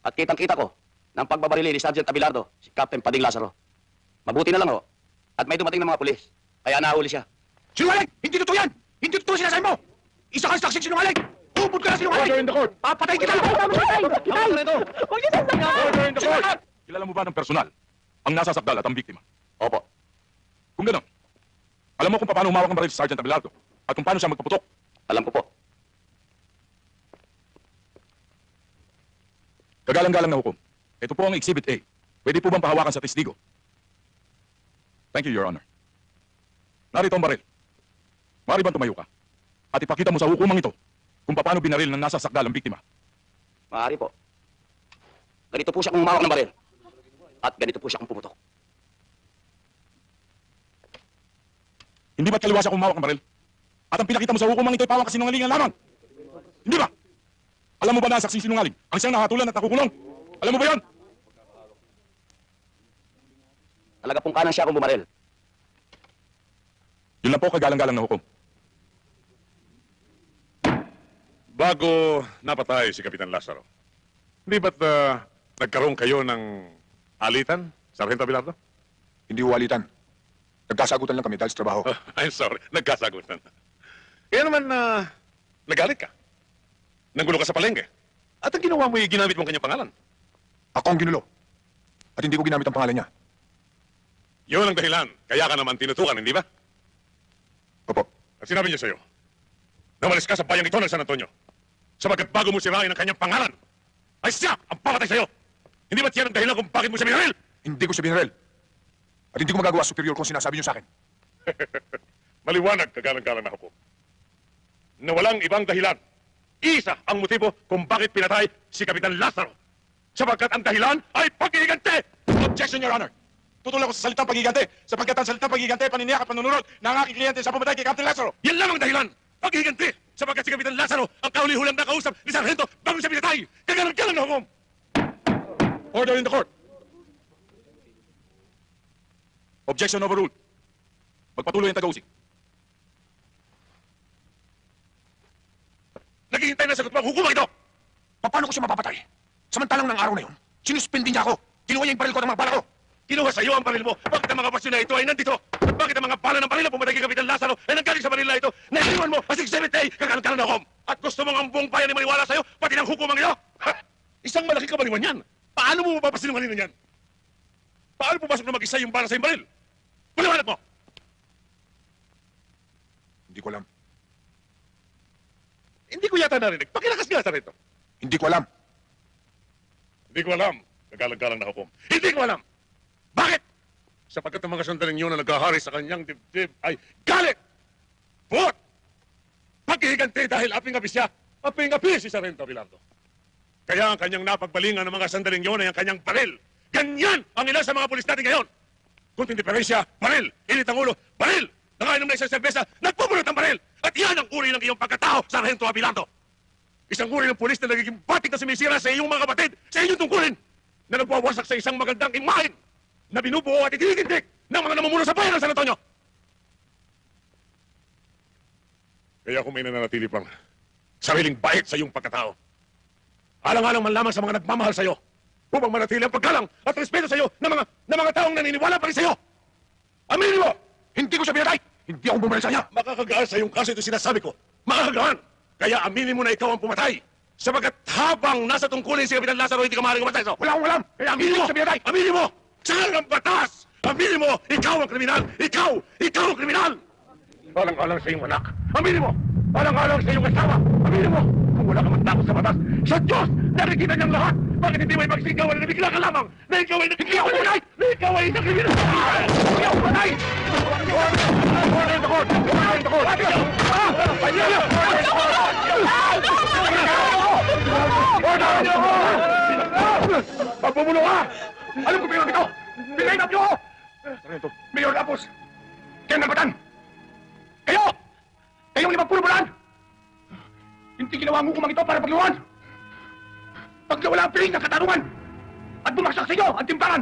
[SPEAKER 7] At kitang-kita ko ng pagbabarili ni Sergeant Abelardo, si Captain Pading Lazaro. Mabuti na lang ho. At may dumating ng mga pulis. Kaya nahuli siya.
[SPEAKER 2] Sinungaling! Hindi totoo yan! Hindi totoo sinasabi mo! Isa kang saksing sinungaling! Tubod ka na sinungaling!
[SPEAKER 1] Order in the court!
[SPEAKER 2] Papatay kita!
[SPEAKER 8] Huwag niyo sasaktan!
[SPEAKER 1] Order in the court! Kilala mo ba ng personal ang nasasakdal at ang biktima?
[SPEAKER 7] Opo.
[SPEAKER 1] Kung gano'n, alam mo kung paano humawak ng baril si Sergeant Abelardo at kung paano siya magpaputok.
[SPEAKER 7] Alam ko po.
[SPEAKER 1] Kagalang-galang na hukom. Ito po ang Exhibit A. Pwede po bang pahawakan sa testigo? Thank you, Your Honor. Narito ang baril. Maaari bang tumayo ka? At ipakita mo sa hukumang ito kung paano binaril ng nasasakdal ang biktima.
[SPEAKER 7] Maaari po. Ganito po siya kung humawak ng baril. At ganito po siya kung pumutok.
[SPEAKER 1] Hindi ba't kaliwa siya kung humawak ng baril? At ang pinakita mo sa hukumang ito ay pawang kasinungalingan lamang. Hindi ba? Alam mo ba na ang saksing sinungaling ang siyang nahatulan at nakukulong? Alam mo ba yan?
[SPEAKER 7] Talaga pong kanan siya kung bumaril.
[SPEAKER 1] Yun lang po kagalang-galang na hukom.
[SPEAKER 11] Bago napatay si Kapitan Lazaro, hindi ba't nagkaroon kayo ng alitan, Sargento Abelardo?
[SPEAKER 2] Hindi walitan. Nagkasagutan lang kami dahil sa trabaho.
[SPEAKER 11] I'm sorry, nagkasagutan. Kaya naman nagalit ka. Nanggulo ka sa palengke. At ang ginawa mo ay ginamit mo ang kanyang pangalan.
[SPEAKER 2] Ako ang ginulo. At hindi ko ginamit ang pangalan niya.
[SPEAKER 11] Yun ang dahilan. Kaya ka naman tinutukan, hindi ba?
[SPEAKER 2] Opo.
[SPEAKER 11] At sinabi niya sa'yo, nawalis ka sa bayang ito ng San Antonio. Sabagat bago mo sirain ang kanyang pangalan, ay siya ang papatay sa'yo. Hindi ba't yan ang dahilan kung bakit mo siya binaril?
[SPEAKER 2] Hindi ko siya binaril. At hindi ko magagawa superior kung sinasabi niyo sa akin.
[SPEAKER 11] Maliwanag, kagalang-galang na hukom. Na walang ibang dahilan. Isa ang motibo kung bakit pinatay si Kapitan Lazaro. Sapagkat ang dahilan ay pag-iigante!
[SPEAKER 1] Objection, Your Honor. Tutulak ko sa salitang pag-igante sapagkat ang salitang pag-igante ay paniniyak at panunurot ng aking kliyente sa pumatay kay Captain Lazaro.
[SPEAKER 11] Yan lang ang dahilan! Pag-iigante! Sapagkat si Kapitan Lazaro ang kauli-hulang nakausap ni Sargento bago siya pinatay! Kagalang-galang na hukom!
[SPEAKER 1] Order in the court. Objection overruled. Magpatuloy ang taga-usig.
[SPEAKER 11] Naghihintay na sagot mo ang hukumang ito!
[SPEAKER 2] Paano ko siya mapapatay? Samantalang ng araw na yun, sinuspindi niya ako. Kinuha niya yung baril ko ng mga bala ko.
[SPEAKER 11] Kinuha sa iyo ang baril mo. Bakit ang mga basyon na ito ay nandito? At bakit ang mga bala ng baril na pumatay kay Kapitan Lazaro ay nanggaling sa baril na ito? Naiwan mo ang 678 kagalang-galang na hukom! At gusto mong ang buong bayan ay maniwala sa iyo, pati ng hukumang ito? Ha! Isang malaki kabaliwan yan! Paano mo mapapasinungalingan yan? Paano pumasok na mag-isa yung bala sa iyong baril? Paliwanag mo!
[SPEAKER 2] Hindi ko alam.
[SPEAKER 11] Hindi ko yata narinig. Pakilakas nga sa rito.
[SPEAKER 2] Hindi ko alam.
[SPEAKER 11] Hindi ko alam. Kagalang-galang na hukom. Hindi ko alam. Bakit? Sapagkat ang mga sandaling yun na naghahari sa kanyang dibdib ay galit! Buot! Pag-ihigante dahil aping-api siya, aping-api si Sargento Abelardo. Kaya ang kanyang napagbalingan ng mga sandaling yun ay ang kanyang baril. Ganyan ang ilan sa mga pulis natin ngayon. Kunting diferensya, baril. Init ang ulo, baril. Nakainom na isang serbesa, nagpupulot ang baril. At yan ang uri ng iyong pagkatao, Sargento Abelardo. Isang uri ng pulis na nagiging batik na sumisira sa iyong mga kapatid, sa inyong tungkulin, na nagwawasak sa isang magandang imahen na binubuo at itinitindig ng mga namumuno sa bayan ng San Antonio. Kaya kung may nananatili pang sariling bait sa iyong pagkatao. Alang-alang man lamang sa mga nagmamahal sa iyo upang manatili ang paggalang at respeto sa iyo ng mga taong naniniwala pa rin sa iyo. Aminin mo!
[SPEAKER 2] Hindi ko siya pinatay! Hindi ako bumalik sa kanya!
[SPEAKER 11] Makakagaan sa iyong kaso ito sinasabi ko. Makakagaan! Kaya aminin mo na ikaw ang pumatay. Sapagkat habang nasa tungkulin si Kapitan Lazaro, hindi ka maaaring umatay. So,
[SPEAKER 2] Wala akong alam! Kaya
[SPEAKER 11] aminin mo!
[SPEAKER 2] siya pinatay!
[SPEAKER 11] Aminin mo! Saan ang batas? Aminin mo! Ikaw ang kriminal! Ikaw! Ikaw ang kriminal! Alang-alang sa iyong anak. Aminin mo! Alang-alang sa iyong asawa. Aminin mo! Kung wala ka man takot sa batas, sa Diyos! Nakikita niyang lahat! Bakit hindi mo ipagsigawan na nabigla ka lamang? Na ikaw ay nakikita! Na ikaw ay isang kriminal! Hindi ako patay!
[SPEAKER 2] Pagpumulo ka! Alam ko pinag ito! Pinainap niyo ako! Sargento, Mayor Lapos! Ken Nagpatan! Kayo! Kayong 50 bulan! Hindi ginawa ang hukumang ito para pagluwan! Pag nawala ang piling ng katarungan at bumagsak sa inyo ang timbangan,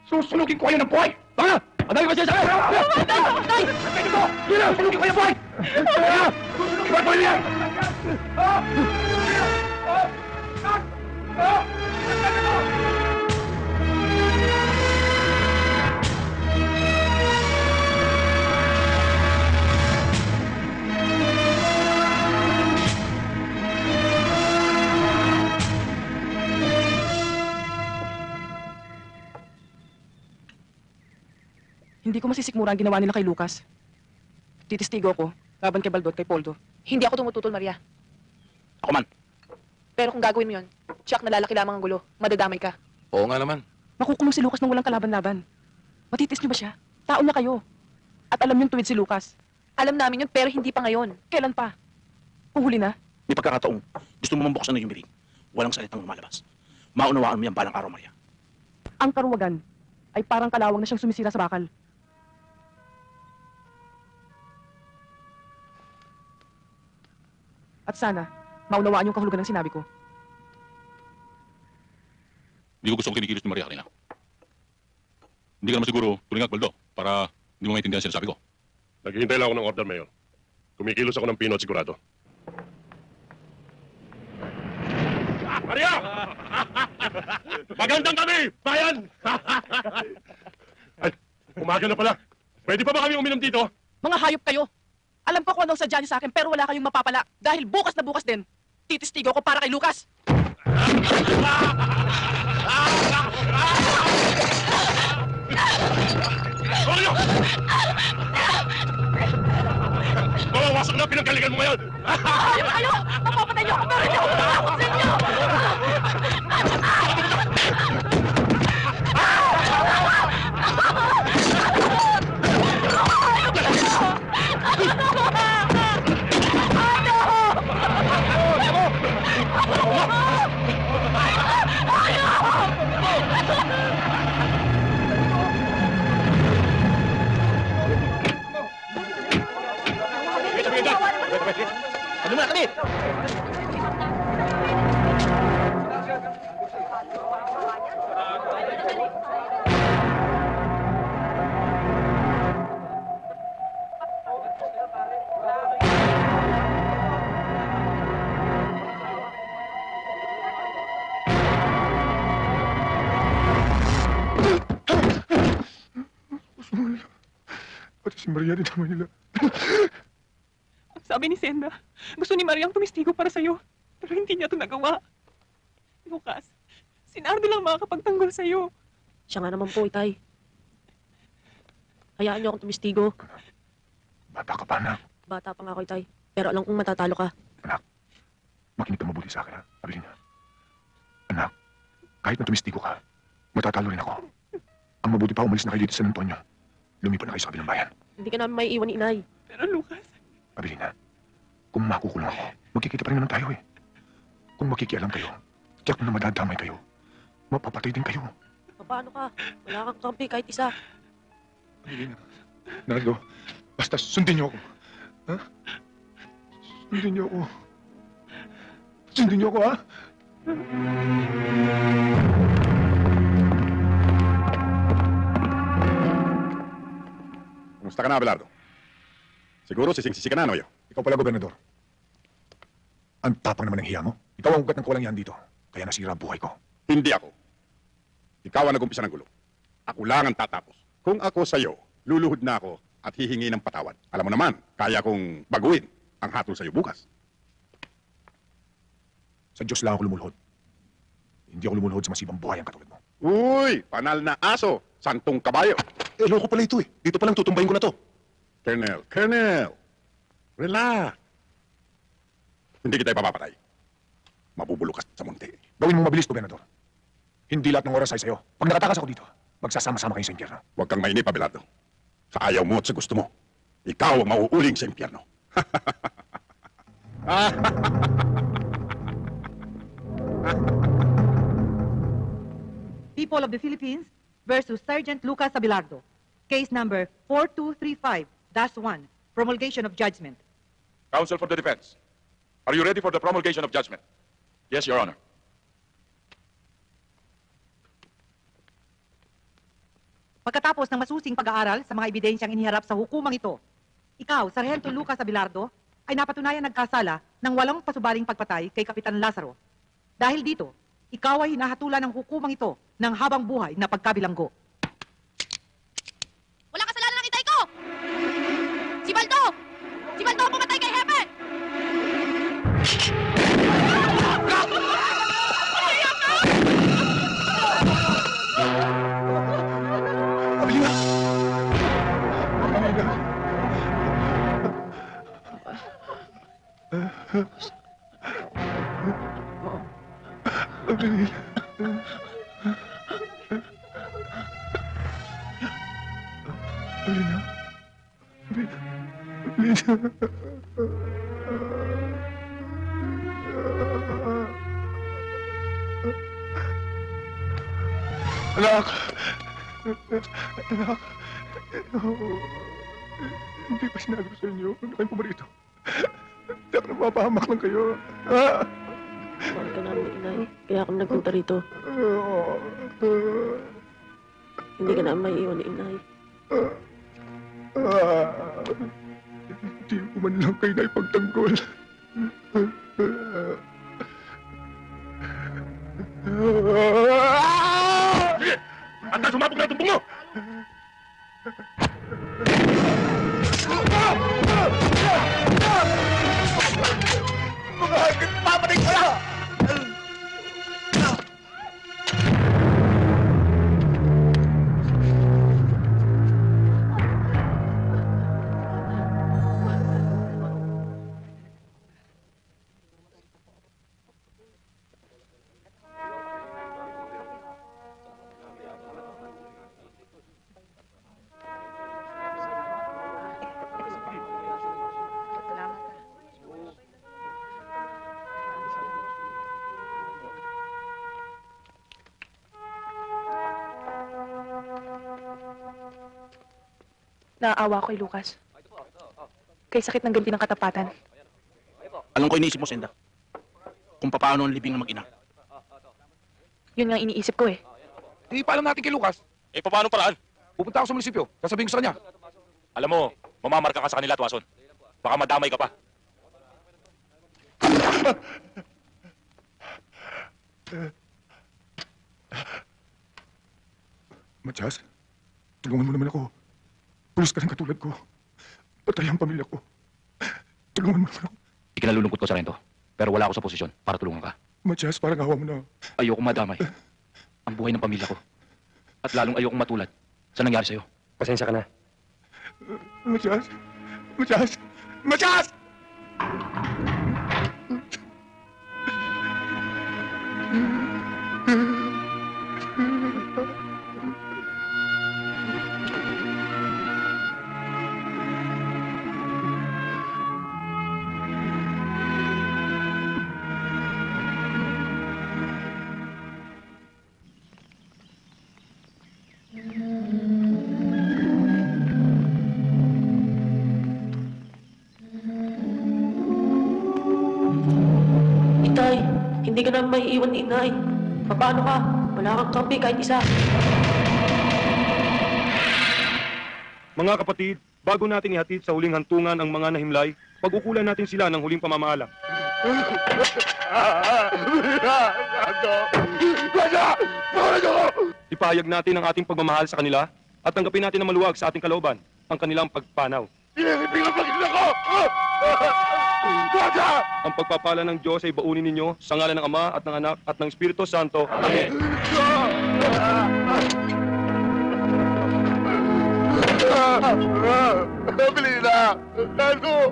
[SPEAKER 2] susunugin ko kayo ng buhay! Baka! Ang dami ko siya sabi! Susunugin ko kayo ng buhay! Iba po yan!
[SPEAKER 8] Hindi ko masisikmura ang ginawa nila kay Lucas. Titistigo ko, laban kay Baldo at kay Poldo.
[SPEAKER 12] Hindi ako tumututol, Maria.
[SPEAKER 7] Ako man.
[SPEAKER 12] Pero kung gagawin mo yun, Chuck, nalalaki lamang ang gulo. Madadamay ka.
[SPEAKER 11] Oo nga naman.
[SPEAKER 8] Makukulong si Lucas nang walang kalaban-laban. Matitis niyo ba siya? Tao na kayo. At alam niyong tuwid si Lucas.
[SPEAKER 12] Alam namin yun, pero hindi pa ngayon.
[SPEAKER 8] Kailan pa? Kung huli na?
[SPEAKER 7] May pagkakataong gusto mo mambuksan ng iyong biring. Walang salitang lumalabas. Maunawaan mo yan balang araw, Maria.
[SPEAKER 8] Ang karuwagan ay parang kalawang na siyang sumisira sa bakal. At sana, maunawaan yung kahulugan ng sinabi ko.
[SPEAKER 3] Hindi ko gustong kinikilos ni Maria kanina. Hindi ka naman siguro tulingat, Baldo, para hindi mo maintindihan sinasabi ko.
[SPEAKER 11] Naghihintay lang ako ng order, Mayor. Kumikilos ako ng Pino at sigurado. Maria! Magandang gabi, bayan! Ay, umaga na pala. Pwede pa ba kami uminom dito?
[SPEAKER 8] Mga hayop kayo! Alam ko kung anong sadya niyo sa akin pero wala kayong mapapala. Dahil bukas na bukas din, titistigo ko para kay Lucas.
[SPEAKER 11] Mario! Mawawasak na pinanggalingan mo ngayon!
[SPEAKER 8] Hayop kayo! Mapapatay niyo ako pero hindi ako matakot sa inyo!
[SPEAKER 7] Ano mo na kami?
[SPEAKER 2] Pati si Maria din naman nila.
[SPEAKER 8] Sabi ni Senda, gusto ni Mariang tumistigo para sa'yo. Pero hindi niya ito nagawa. Lucas, si Nardo lang makakapagtanggol sa'yo.
[SPEAKER 5] Siya nga naman po, Itay. Hayaan niyo akong tumistigo.
[SPEAKER 2] Bata ka pa, anak.
[SPEAKER 5] Bata pa nga ako, Itay. Pero alam kong matatalo ka.
[SPEAKER 2] Makinig ka mabuti sa akin, ha? Sabi niya. Anak, kahit na tumistigo ka, matatalo rin ako. Ang mabuti pa umalis na kayo dito sa San Antonio. Lumipat na kayo sa kabilang bayan.
[SPEAKER 5] Hindi ka namin may iwan ni Inay.
[SPEAKER 8] Pero Lucas,
[SPEAKER 2] Abilina, kung makukulong ako, magkikita pa rin naman tayo eh. Kung makikialam kayo, tiyak na madadamay kayo. Mapapatay din kayo.
[SPEAKER 5] Paano ka? Wala kang kampi kahit isa.
[SPEAKER 2] Abilina, Nardo, basta sundin niyo ako. Ha? Sundin niyo ako. Sundin niyo ako, ha?
[SPEAKER 3] Kumusta ka na, Abelardo? Siguro sising-sisi ka na, Noyo?
[SPEAKER 2] Ikaw pala, Gobernador. Ang tapang naman ng hiya mo. Ikaw ang ugat ng kulang yan dito. Kaya nasira ang buhay ko.
[SPEAKER 3] Hindi ako. Ikaw ang nag-umpisa ng gulo. Ako lang ang tatapos. Kung ako sa'yo, luluhod na ako at hihingi ng patawad. Alam mo naman, kaya kong baguhin ang hatol sa'yo bukas.
[SPEAKER 2] Sa Diyos lang ako lumulhod. Hindi ako lumulhod sa masibang buhay ang katulad mo.
[SPEAKER 3] Uy! Panal na aso! Santong kabayo!
[SPEAKER 2] Eh, loko pala ito eh. Dito palang tutumbayin ko na to.
[SPEAKER 3] Colonel! Relax! Hindi kita ipapapatay. Mabubulok ka sa munti.
[SPEAKER 2] Gawin mo mabilis, Gobernador. Hindi lahat ng oras ay sa'yo. Pag nakatakas ako dito, magsasama-sama kayo sa impyerno.
[SPEAKER 3] Huwag kang mainip, Abelardo. Sa ayaw mo at sa gusto mo, ikaw ang mauuling sa impyerno.
[SPEAKER 13] People of the Philippines versus Sergeant Lucas Abelardo. Case number 4235-1. Promulgation of judgment.
[SPEAKER 1] Counsel for the defense. Are you ready for the promulgation of judgment? Yes, Your Honor.
[SPEAKER 13] Pagkatapos ng masusing pag-aaral sa mga ebidensyang iniharap sa hukumang ito, ikaw, Sargento Lucas Abelardo, ay napatunayan nagkasala ng walang pasubaling pagpatay kay Kapitan Lazaro. Dahil dito, ikaw ay hinahatulan ng hukumang ito ng habang buhay na pagkabilanggo.
[SPEAKER 14] Wala kasalanan ng itay ko! Si Baldo! Si Baldo ang pumatay kay Hepe!
[SPEAKER 2] Abelina! Abelina! Abelina! Abelina! Anak! Anak! Hindi pa sinabi ko sa inyo. Huwag na kayong pumarito. Dapat napapahamak lang kayo.
[SPEAKER 5] Mahal ka namin, inay. Kaya kami nagpunta rito. Hindi ka namin maiiwan ni inay.
[SPEAKER 2] Hindi ko man lang kayo na ipagtanggol.
[SPEAKER 1] Sige! Anda, sumabog na tumpong mo!
[SPEAKER 9] Mga hagit, papanig ka!
[SPEAKER 12] Naaawa ko kay Lucas. Kay sakit ng ganti ng katapatan.
[SPEAKER 7] Alam ko iniisip mo, Senda. Kung paano ang libing ng mag-ina.
[SPEAKER 12] Yun nga iniisip ko eh.
[SPEAKER 1] Di paalam natin kay Lucas. Eh, paano paraan? Pupunta ako sa munisipyo. Sasabihin ko sa kanya. Alam mo, mamamarka ka sa kanila, Tuason. Baka madamay ka pa.
[SPEAKER 2] Matias, tulungan mo naman ako. Pulis ka rin katulad ko. Patay ang pamilya ko. Tulungan mo naman ako.
[SPEAKER 7] Ikinalulungkot ko, Sargento. Pero wala ako sa posisyon para tulungan ka.
[SPEAKER 2] Matias, parang awa mo na.
[SPEAKER 7] Ayokong madamay ang buhay ng pamilya ko. At lalong ayokong matulad sa nangyari sa'yo. Pasensya ka na.
[SPEAKER 2] Matias! Matias! Matias!
[SPEAKER 5] Itay, hindi ka namin maiiwan ni inay. Paano ka? Wala kang kampi kahit isa.
[SPEAKER 10] Mga kapatid, bago natin ihatid sa huling hantungan ang mga nahimlay, pag-ukulan natin sila ng huling pamamaalam. Ipahayag natin ang ating pagmamahal sa kanila at tanggapin natin na maluwag sa ating kalooban ang kanilang pagpanaw. Ang pagpapala ng Diyos ay baunin ninyo sa ngalan ng Ama at ng Anak at ng Espiritu Santo. Amen.
[SPEAKER 9] Belina! Ano?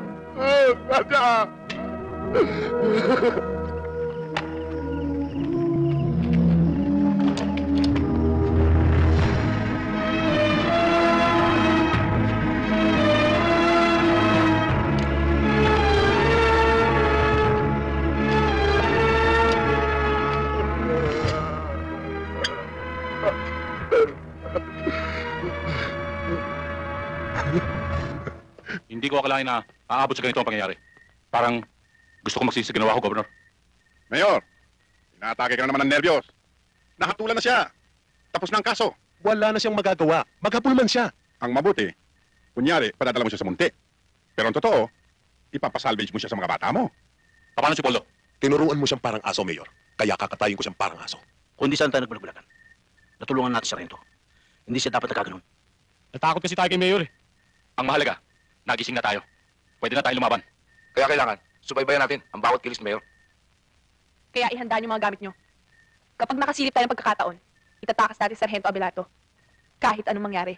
[SPEAKER 9] Ada!
[SPEAKER 1] Hindi ko akalain na aabot sa ganito ang pangyayari. Parang gusto ko magsisi sa ginawa ko, Governor.
[SPEAKER 3] Mayor, inaatake ka na naman ng nerbiyos. Nahatulan na siya. Tapos na ang kaso.
[SPEAKER 11] Wala na siyang magagawa. Maghabol man siya.
[SPEAKER 3] Ang mabuti, kunyari, padadala mo siya sa munti. Pero ang totoo, ipapasalvage mo siya sa mga bata mo.
[SPEAKER 1] Paano si Poldo?
[SPEAKER 11] Tinuruan mo siyang parang aso, Mayor. Kaya kakatayin ko siyang parang aso.
[SPEAKER 7] Kundi saan tayo nagbulagan? Natulungan natin si Sargento. Hindi siya dapat nagkaganon.
[SPEAKER 10] Natakot kasi tayo kay Mayor eh.
[SPEAKER 1] Ang mahalaga, nagising na tayo. Pwede na tayo lumaban. Kaya kailangan, subaybayan natin ang bawat kilos, Mayor.
[SPEAKER 12] Kaya ihanda niyo mga gamit niyo. Kapag nakasilip tayo ng pagkakataon, itatakas natin Sargento Abelardo. Kahit anong mangyari.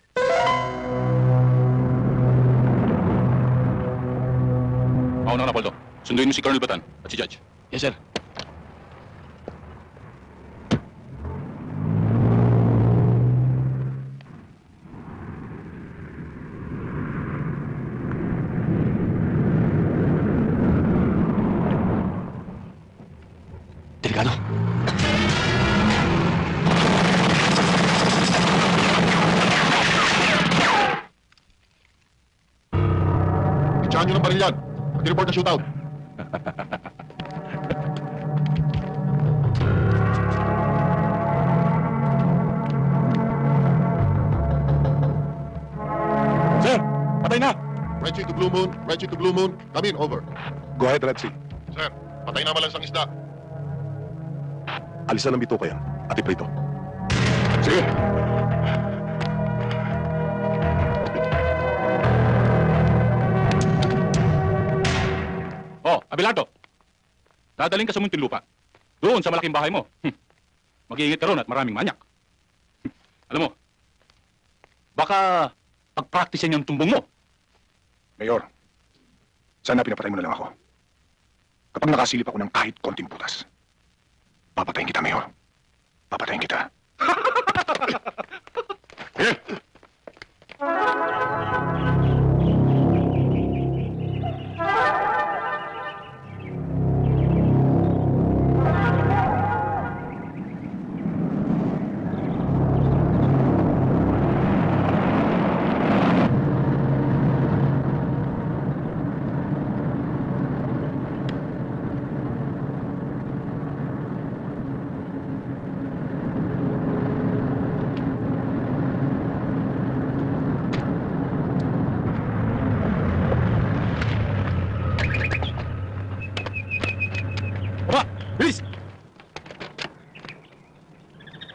[SPEAKER 1] Mauna na, Poldo. Sunduin mo si Colonel Batan at si Judge.
[SPEAKER 7] Yes, sir.
[SPEAKER 11] Delikado.
[SPEAKER 3] Itsahan nyo ng baril yan. Pag-report na shootout.
[SPEAKER 1] Sir, patay na!
[SPEAKER 3] Red Sea to Blue Moon. Red Sea to Blue Moon. Come in, over.
[SPEAKER 11] Go ahead, Red Sea.
[SPEAKER 3] Sir, patay na malansang isda.
[SPEAKER 11] Alisan ng bituka yan at iprito.
[SPEAKER 3] Sige.
[SPEAKER 1] Oh, Abelardo. Dadaling ka sa Muntinlupa. Doon sa malaking bahay mo. Mag-iingit ka ron at maraming manyak. Alam mo, baka pag-practice yung tumbong mo.
[SPEAKER 2] Mayor, sana pinapatay mo na lang ako. Kapag nakasilip ako ng kahit konting butas, papatayin kita, Mayor. Papatayin kita.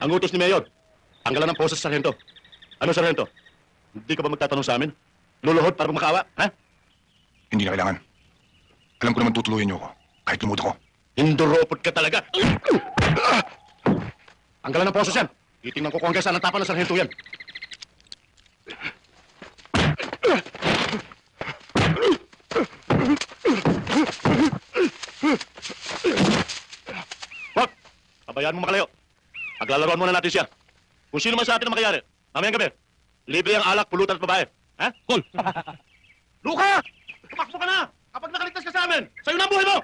[SPEAKER 11] Ang utos ni Mayor, tanggalan ng poses sa Sargento. Ano, Sargento? Hindi ka ba magtatanong sa amin? Luluhod para makaawa, ha?
[SPEAKER 2] Hindi na kailangan. Alam ko naman tutuluyan niyo ako, kahit lumot ako.
[SPEAKER 11] Hinduropot ka talaga! Tanggalan ng poses yan. Titingnan ko kung hanggang saan ang tapan ng Sargento yan. Wag! Pabayaan mo makalayo. Paglalaroan muna natin siya. Kung sino man sa atin ang makayari, mamayang gabi, libre ang alak, pulutan at babae. Ha? Cool! Luka! Tumakbo ka na! Kapag nakaligtas ka sa amin, sa'yo na ang buhay mo!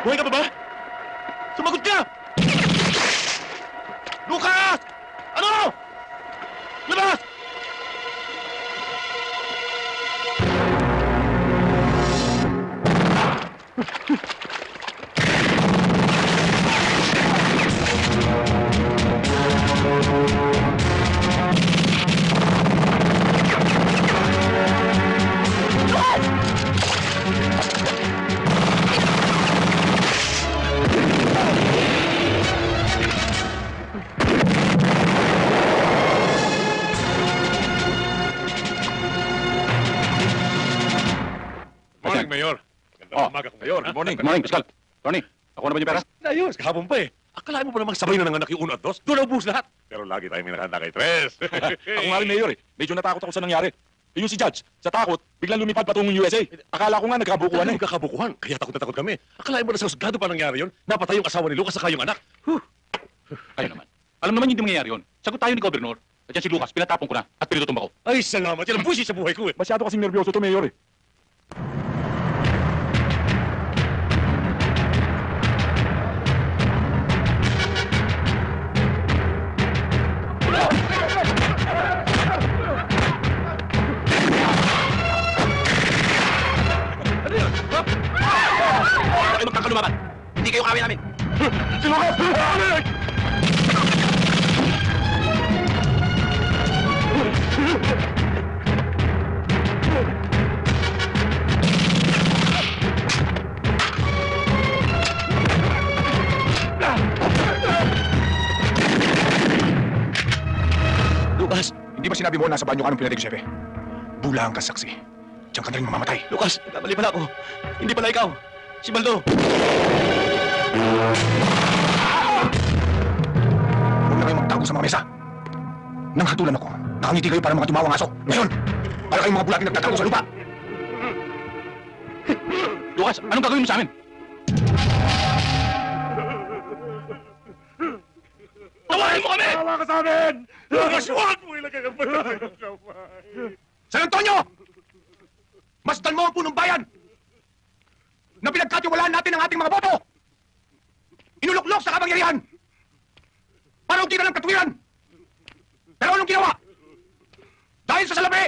[SPEAKER 11] Buhay ka pa ba? Sumagot ka! Lucas! Ano? Labas! Morning, Mayor. Magandang umaga ko ngayon.
[SPEAKER 3] Good morning, Pascal. Tony, ako naman yung pera?
[SPEAKER 11] Ayos, kahapon pa eh. Akalain mo pa namang sabay na nanganak yung 1 at 2? Doon ubus lahat. Pero lagi tayong minakanda kay Tres.
[SPEAKER 1] Ako nga rin, Mayor eh. Medyo natakot ako sa nangyari. Eh, yung si Judge, sa takot, biglang lumipad patungong USA. Akala ko nga nagkabukuhan eh.
[SPEAKER 11] Nagkakabukuhan, kaya takot na takot kami. Akalain mo na sa husgado pa nangyari yun? Napatay yung asawa ni Lucas saka yung anak.
[SPEAKER 3] Kayo naman. Alam naman hindi mangyayari yun. Sagot tayo ni Gobernador. At yan si Lucas, pinatapon ko na at pinututumba ko.
[SPEAKER 11] Ay, salamat. Yan ang busi sa buhay ko eh.
[SPEAKER 1] Masyado kasing nervyoso to, Mayor eh.
[SPEAKER 7] Kayo magkakalumaban. Hindi kayo kawin namin.
[SPEAKER 1] Si Lucas!
[SPEAKER 2] Lucas, hindi ba sinabi mo nasa banyo ka nung pinatay ko si Efe? Bulang ka saksi. Diyan ka na rin mamamatay.
[SPEAKER 7] Lucas, nagkamali pala ako. Hindi pala ikaw. Si Baldo.
[SPEAKER 2] Huwag na kayong magtago sa mga mesa. Nang hatulan ako, nakangiti kayo para mga tumawang aso. Ngayon, para kayong mga bulaking nagtatago sa lupa.
[SPEAKER 3] Lucas, anong gagawin mo sa amin?
[SPEAKER 11] Tawarin mo kami! Tawa ka sa amin! Lucas, huwag mo ilagay ang balay ng kamay.
[SPEAKER 2] San Antonio! Masdan mo ang punong bayan na pinagkatiwalaan natin ang ating mga boto! Inuluklok sa kapangyarihan para utiran ng katwiran! Pero anong ginawa? Dahil sa salapi,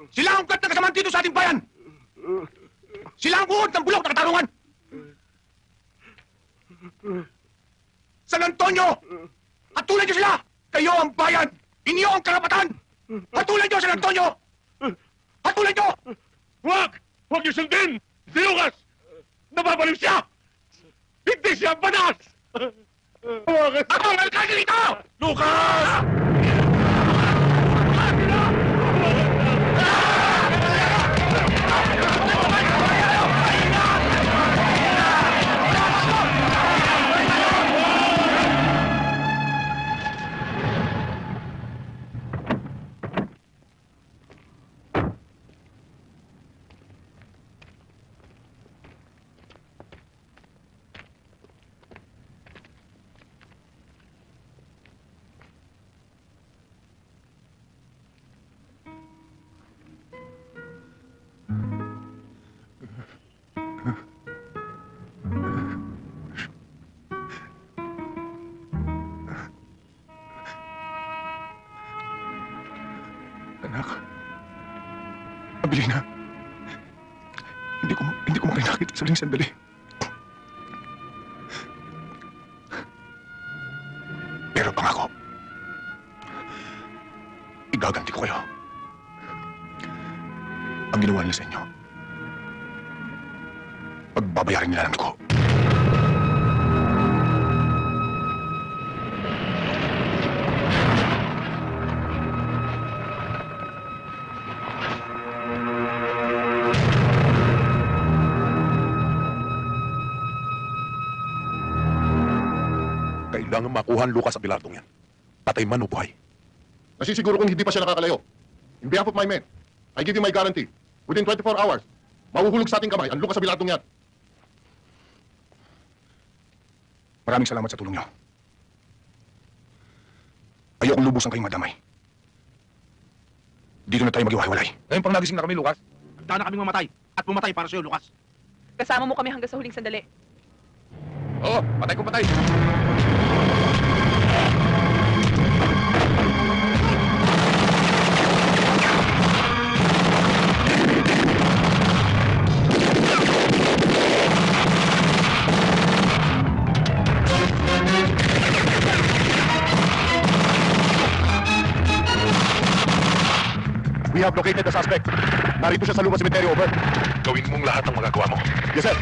[SPEAKER 2] sila ang ugat na kasamaan dito sa ating bayan! Sila ang buod ng bulok na katarungan! San Antonio! Hatulan niyo sila! Kayo ang bayan! Inyo ang karapatan! Hatulan niyo, San Antonio! Hatulan niyo!
[SPEAKER 11] Huwag! Huwag niyo sundin! Si Lucas! Nababaliw siya! Hindi siya banas!
[SPEAKER 2] Ako ang alkalde dito!
[SPEAKER 11] Lucas!
[SPEAKER 2] Anak, Abilina, hindi ko makinakit sa huling sandali. Pero pangako, igaganti ko kayo. Ang ginawa nila sa inyo, pagbabayarin nila ng ko.
[SPEAKER 11] Kailangan makuha ang Lucas Abelardong yan. Patay man o buhay.
[SPEAKER 15] Nasisiguro kung hindi pa siya nakakalayo. In behalf of my men, I give you my guarantee. Within 24 hours, mahuhulog sa ating kamay ang Lucas Abelardong yan.
[SPEAKER 2] Maraming salamat sa tulong niyo. Ayokong lubusan kayong madamay. Dito na tayo maghiwa-hiwalay.
[SPEAKER 1] Ngayon pang nagising na kami, Lucas. Handa na kaming mamatay. At pumatay para sa'yo, Lucas.
[SPEAKER 12] Kasama mo kami hanggang sa huling sandali.
[SPEAKER 2] Oo, patay kung patay.
[SPEAKER 6] We have located the suspect. Narito siya sa lumang sementeryo, over.
[SPEAKER 1] Gawin mong lahat ng magagawa mo.
[SPEAKER 6] Yes, sir.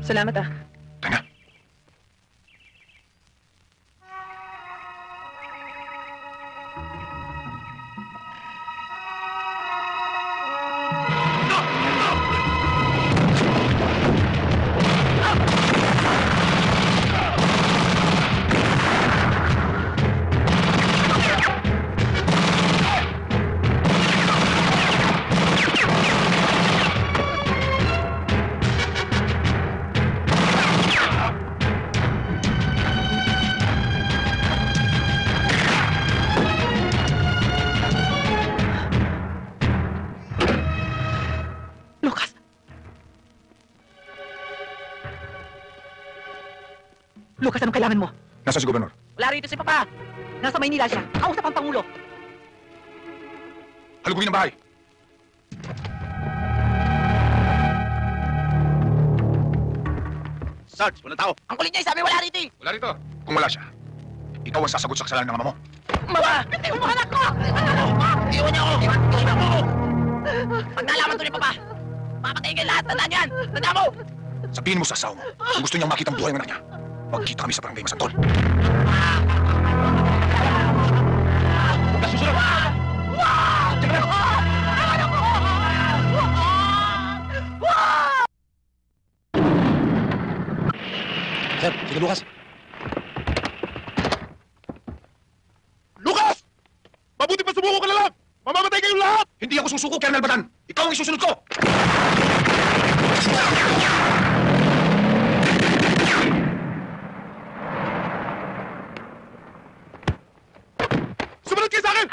[SPEAKER 4] Salamat ah.
[SPEAKER 2] Tanga.
[SPEAKER 13] Lucas, anong kailangan mo?
[SPEAKER 2] Nasaan si Gobernador?
[SPEAKER 13] Wala rito si Papa. Nasa Maynila siya. Kausap ang Pangulo.
[SPEAKER 2] Halugugin ang bahay.
[SPEAKER 7] Sarge, walang tao.
[SPEAKER 14] Ang kulit niya, sabi wala rito eh.
[SPEAKER 2] Wala rito. Kung wala siya, ikaw ang sasagot sa kasalanan ng ama mo.
[SPEAKER 14] Mama! Hindi mo anak ko! Iwan niyo ako! Iwan mo ako! Pag nalaman to ni Papa, papatayin kayo lahat. Tandaan niyo yan! Tandaan mo!
[SPEAKER 2] Sabihin mo sa asawa mo, kung gusto niyang makita ang buhay ng anak niya, magkita kami sa barangay Masantol.
[SPEAKER 7] Huwag ka susunod!
[SPEAKER 2] Sir, sige Lucas.
[SPEAKER 11] Lucas! Mabuti pa sumuko ka na lang! Mamamatay kayong lahat!
[SPEAKER 2] Hindi ako susuko, Colonel Batan. Ikaw ang isusunod ko!
[SPEAKER 11] Sumunod kayo sa akin!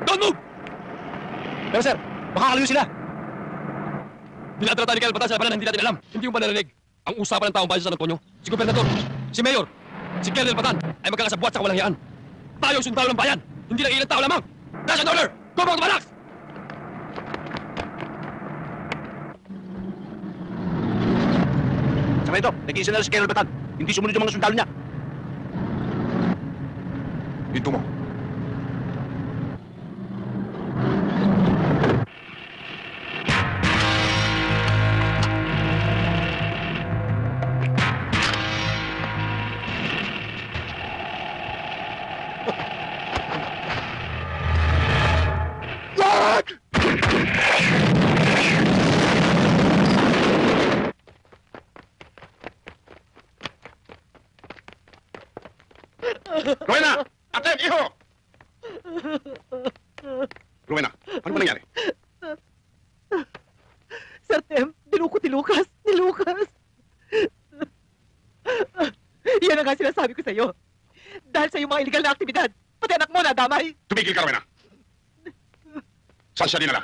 [SPEAKER 10] Don't move! Pero sir, makakalayo sila. Dinatrata ni Colonel Batan sa labanan na hindi natin alam. Hindi mo ba narinig? Ang usapan ng taong bayan sa San Antonio, si Gobernador, si Mayor, si Colonel Batan ay magkakasabwat sa walang hiyaan. Tayo ang sundalo ng bayan, hindi lang ilang tao lamang. National order! Go back to barracks!
[SPEAKER 7] Sama ito, nag-iisa na si Colonel Batan. Hindi sumunod yung mga sundalo niya.
[SPEAKER 2] Hinto mo.
[SPEAKER 3] Rowena! Atem, iho! Rowena, ano ba nangyari?
[SPEAKER 13] Sir Tem, niluko ni Lucas. Ni Lucas. Yan ang nga sinasabi ko sa'yo. Dahil sa iyong mga illegal na aktibidad, pati anak mo nadamay.
[SPEAKER 3] Tumigil ka, Rowena. Saan siya dinala?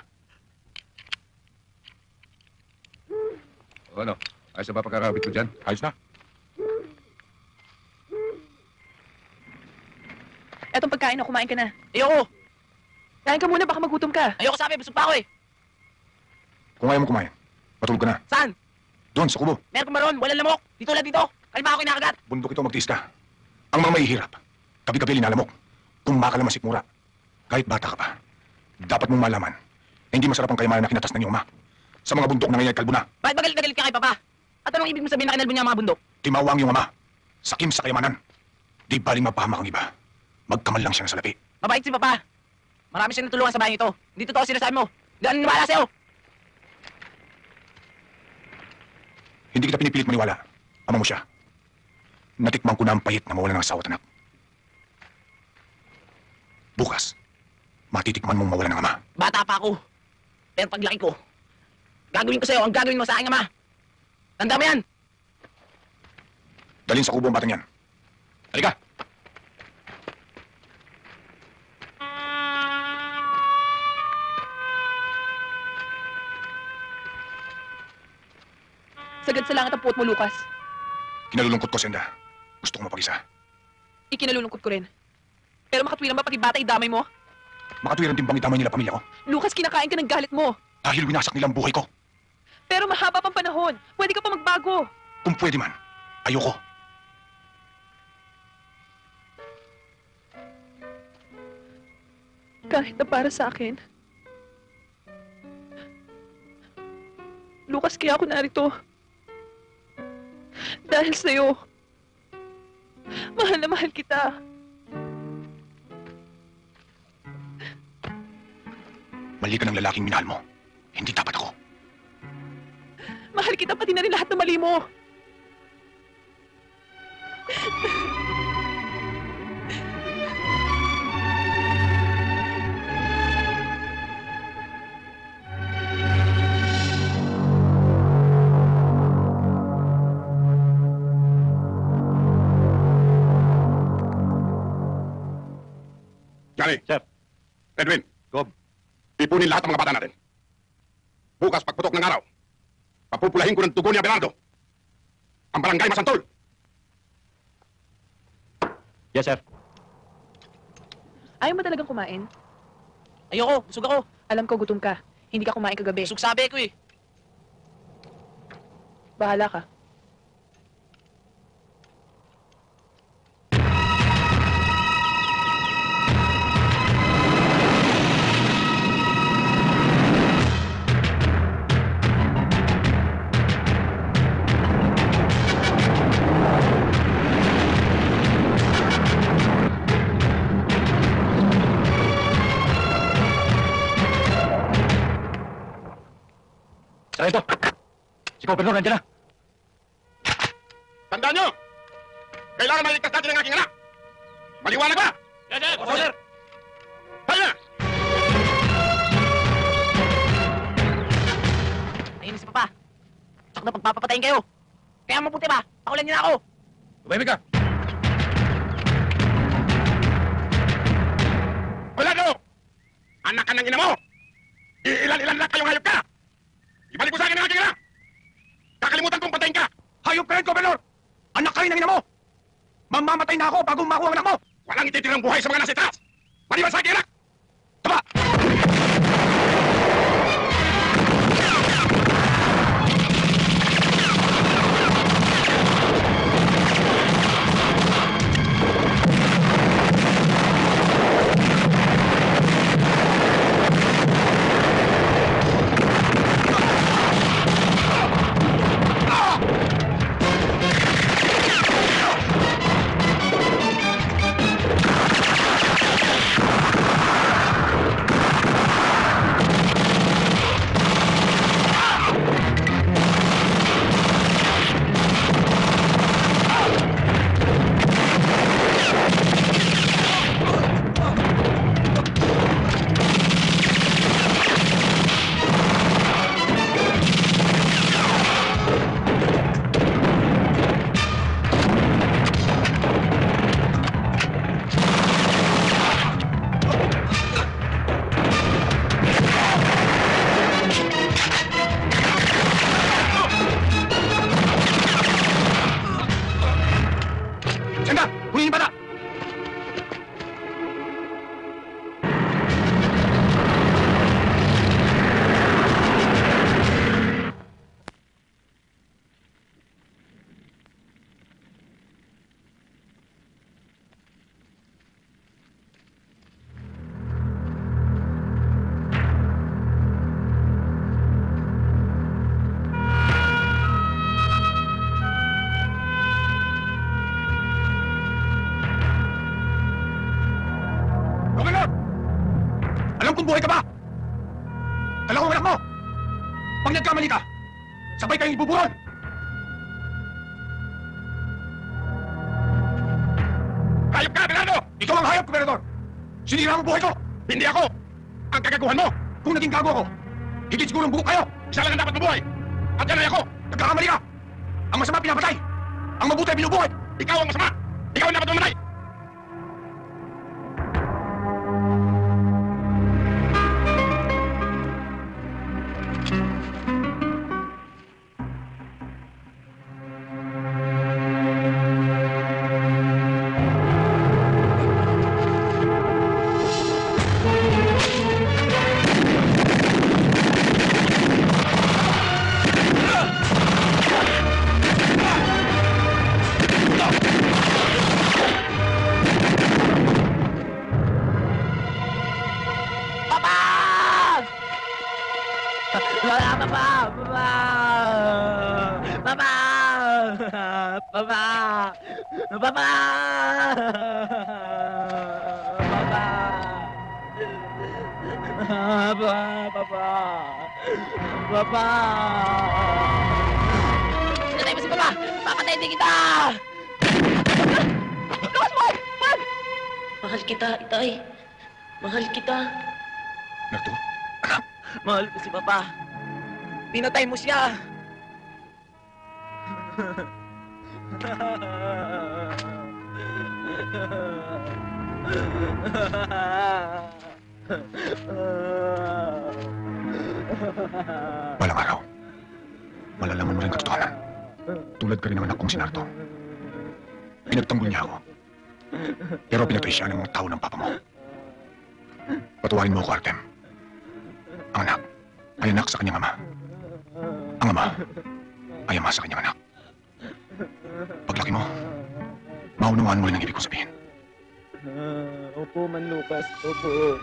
[SPEAKER 2] O ano? Ayos na ba pagkakabit ko dyan? Ayos na?
[SPEAKER 12] Etong pagkain o kumain ka na.
[SPEAKER 14] Ayoko.
[SPEAKER 12] Kain ka muna, baka magutom ka.
[SPEAKER 14] Ayoko sabi, busog pa ako eh.
[SPEAKER 2] Kung ayaw mo kumain, matulog ka na.
[SPEAKER 14] Saan?
[SPEAKER 2] Doon, sa kubo.
[SPEAKER 14] Meron ka maroon, walang lamok. Dito lang dito. Kalma ako kinakagat.
[SPEAKER 2] Bundok ito, magtiis ka. Ang mga mahihirap, gabi-gabi linalamok. Kung makala masikmura, kahit bata ka pa, dapat mong malaman na hindi masarap ang kayamanan na kinatas ng iyong ama. Sa mga bundok na ngayon kalbo na,
[SPEAKER 14] Bakit magalit na galit ka kay Papa? At anong ibig mo sabihin na kinalbo niya ang mga bundok?
[SPEAKER 2] timawa ang iyong ama. Sakim sa kayamanan. Di baling mapahamak ang iba. Magkamal lang siya ng salapi.
[SPEAKER 14] Mabait si Papa. Marami siyang natulungan sa bahay ito. Hindi totoo sinasabi mo. Hindi ano nabala sa'yo.
[SPEAKER 2] Hindi kita pinipilit maniwala. Ama mo siya. Natikman ko na ang pahit na mawala ng asawa at anak. Bukas, matitikman mong mawala ng ama.
[SPEAKER 14] Bata pa ako. Pero paglaki ko, gagawin ko sa'yo ang gagawin mo sa aking ama. Tanda mo yan.
[SPEAKER 2] Dalhin sa kubo ang batang yan. Halika!
[SPEAKER 12] Sagad sa langit ang puot mo, Lucas.
[SPEAKER 2] Kinalulungkot ko, Senda. Gusto ko mapag-isa.
[SPEAKER 12] Ikinalulungkot ko rin. Pero makatwiran ba pati bata idamay mo?
[SPEAKER 2] Makatwiran din bang idamay nila pamilya ko?
[SPEAKER 12] Lucas, kinakain ka ng galit mo.
[SPEAKER 2] Dahil winasak nila ang buhay ko.
[SPEAKER 12] Pero mahaba pang panahon. Pwede ka pa magbago.
[SPEAKER 2] Kung pwede man, ayoko.
[SPEAKER 12] Kahit na para sa akin. Lucas, kaya ako narito. Dahil sa'yo. Mahal na mahal kita.
[SPEAKER 2] Mali ka ng lalaking minahal mo. Hindi dapat ako.
[SPEAKER 12] Mahal kita pati na rin lahat ng mali mo.
[SPEAKER 3] Johnny. Sir. Edwin. Gob. Ipunin lahat ng mga bata natin. Bukas, pagputok ng araw, papupulahin ko ng dugo ni Abelardo. Ang barangay Masantol.
[SPEAKER 7] Yes, sir.
[SPEAKER 12] Ayaw mo talagang kumain?
[SPEAKER 14] Ayoko, busog ako.
[SPEAKER 12] Alam ko gutom ka. Hindi ka kumain kagabi.
[SPEAKER 14] Busog sabi ko eh.
[SPEAKER 12] Bahala ka.
[SPEAKER 2] Sarento! Si Gobernador nandiyan na!
[SPEAKER 3] Tandaan nyo! Kailangan maligtas natin ang aking anak! Maliwanag ba?
[SPEAKER 14] Yes, sir! Opo, sir!
[SPEAKER 3] Tayo na!
[SPEAKER 14] Ayun si Papa. Tsak na pagpapatayin kayo. Kaya mabuti ba? Pakulan niyo na ako.
[SPEAKER 2] Tumahimik ka!
[SPEAKER 3] Abelardo! Anak ka ng ina mo! Iilan-ilan lang kayong hayop ka! Ibalik mo sa akin ang aking anak! Kakalimutan kong patayin ka!
[SPEAKER 2] Hayop ka rin, Gobernador! Anak ka rin ng ina mo! Mamamatay na ako bago makuha ang anak mo!
[SPEAKER 3] Walang ititirang buhay sa mga nasa itaas! Maliban sa aking anak!
[SPEAKER 2] Tama! buhay ka ba? Dalawang anak mo! Pag nagkamali ka, sabay kayong ibuburon!
[SPEAKER 1] Hayop ka, Abelardo!
[SPEAKER 2] Ikaw ang hayop, Gobernador! Sinira mo buhay ko!
[SPEAKER 1] Hindi ako! Ang kagaguhan mo!
[SPEAKER 2] Kung naging gago ako, higit siguro buo kayo!
[SPEAKER 1] Isa lang ang dapat mabuhay! At yan ay ako!
[SPEAKER 2] Nagkakamali ka! Ang masama pinapatay! Ang mabuti ay binubuhay!
[SPEAKER 1] Ikaw ang masama! Ikaw ang dapat mamatay!
[SPEAKER 14] Pinatay mo si Papa! Papatayin din kita! Lakas mo! Wag!
[SPEAKER 5] Mahal kita, Itay. Mahal kita.
[SPEAKER 2] Nardo,
[SPEAKER 14] Mahal ko si Papa. Pinatay mo siya!
[SPEAKER 2] balang araw, malalaman mo rin katotohanan. Tulad ka rin ng anak kong si Nardo. Pinagtanggol niya ako. Pero pinatay siya ng mga tao ng papa mo. Patawarin mo ako, Artem. Ang anak ay anak sa kanyang ama. Ang ama ay ama sa kanyang anak. Paglaki mo, maunawaan mo rin ang ibig kong sabihin.
[SPEAKER 14] Opo, Man Lucas. Opo.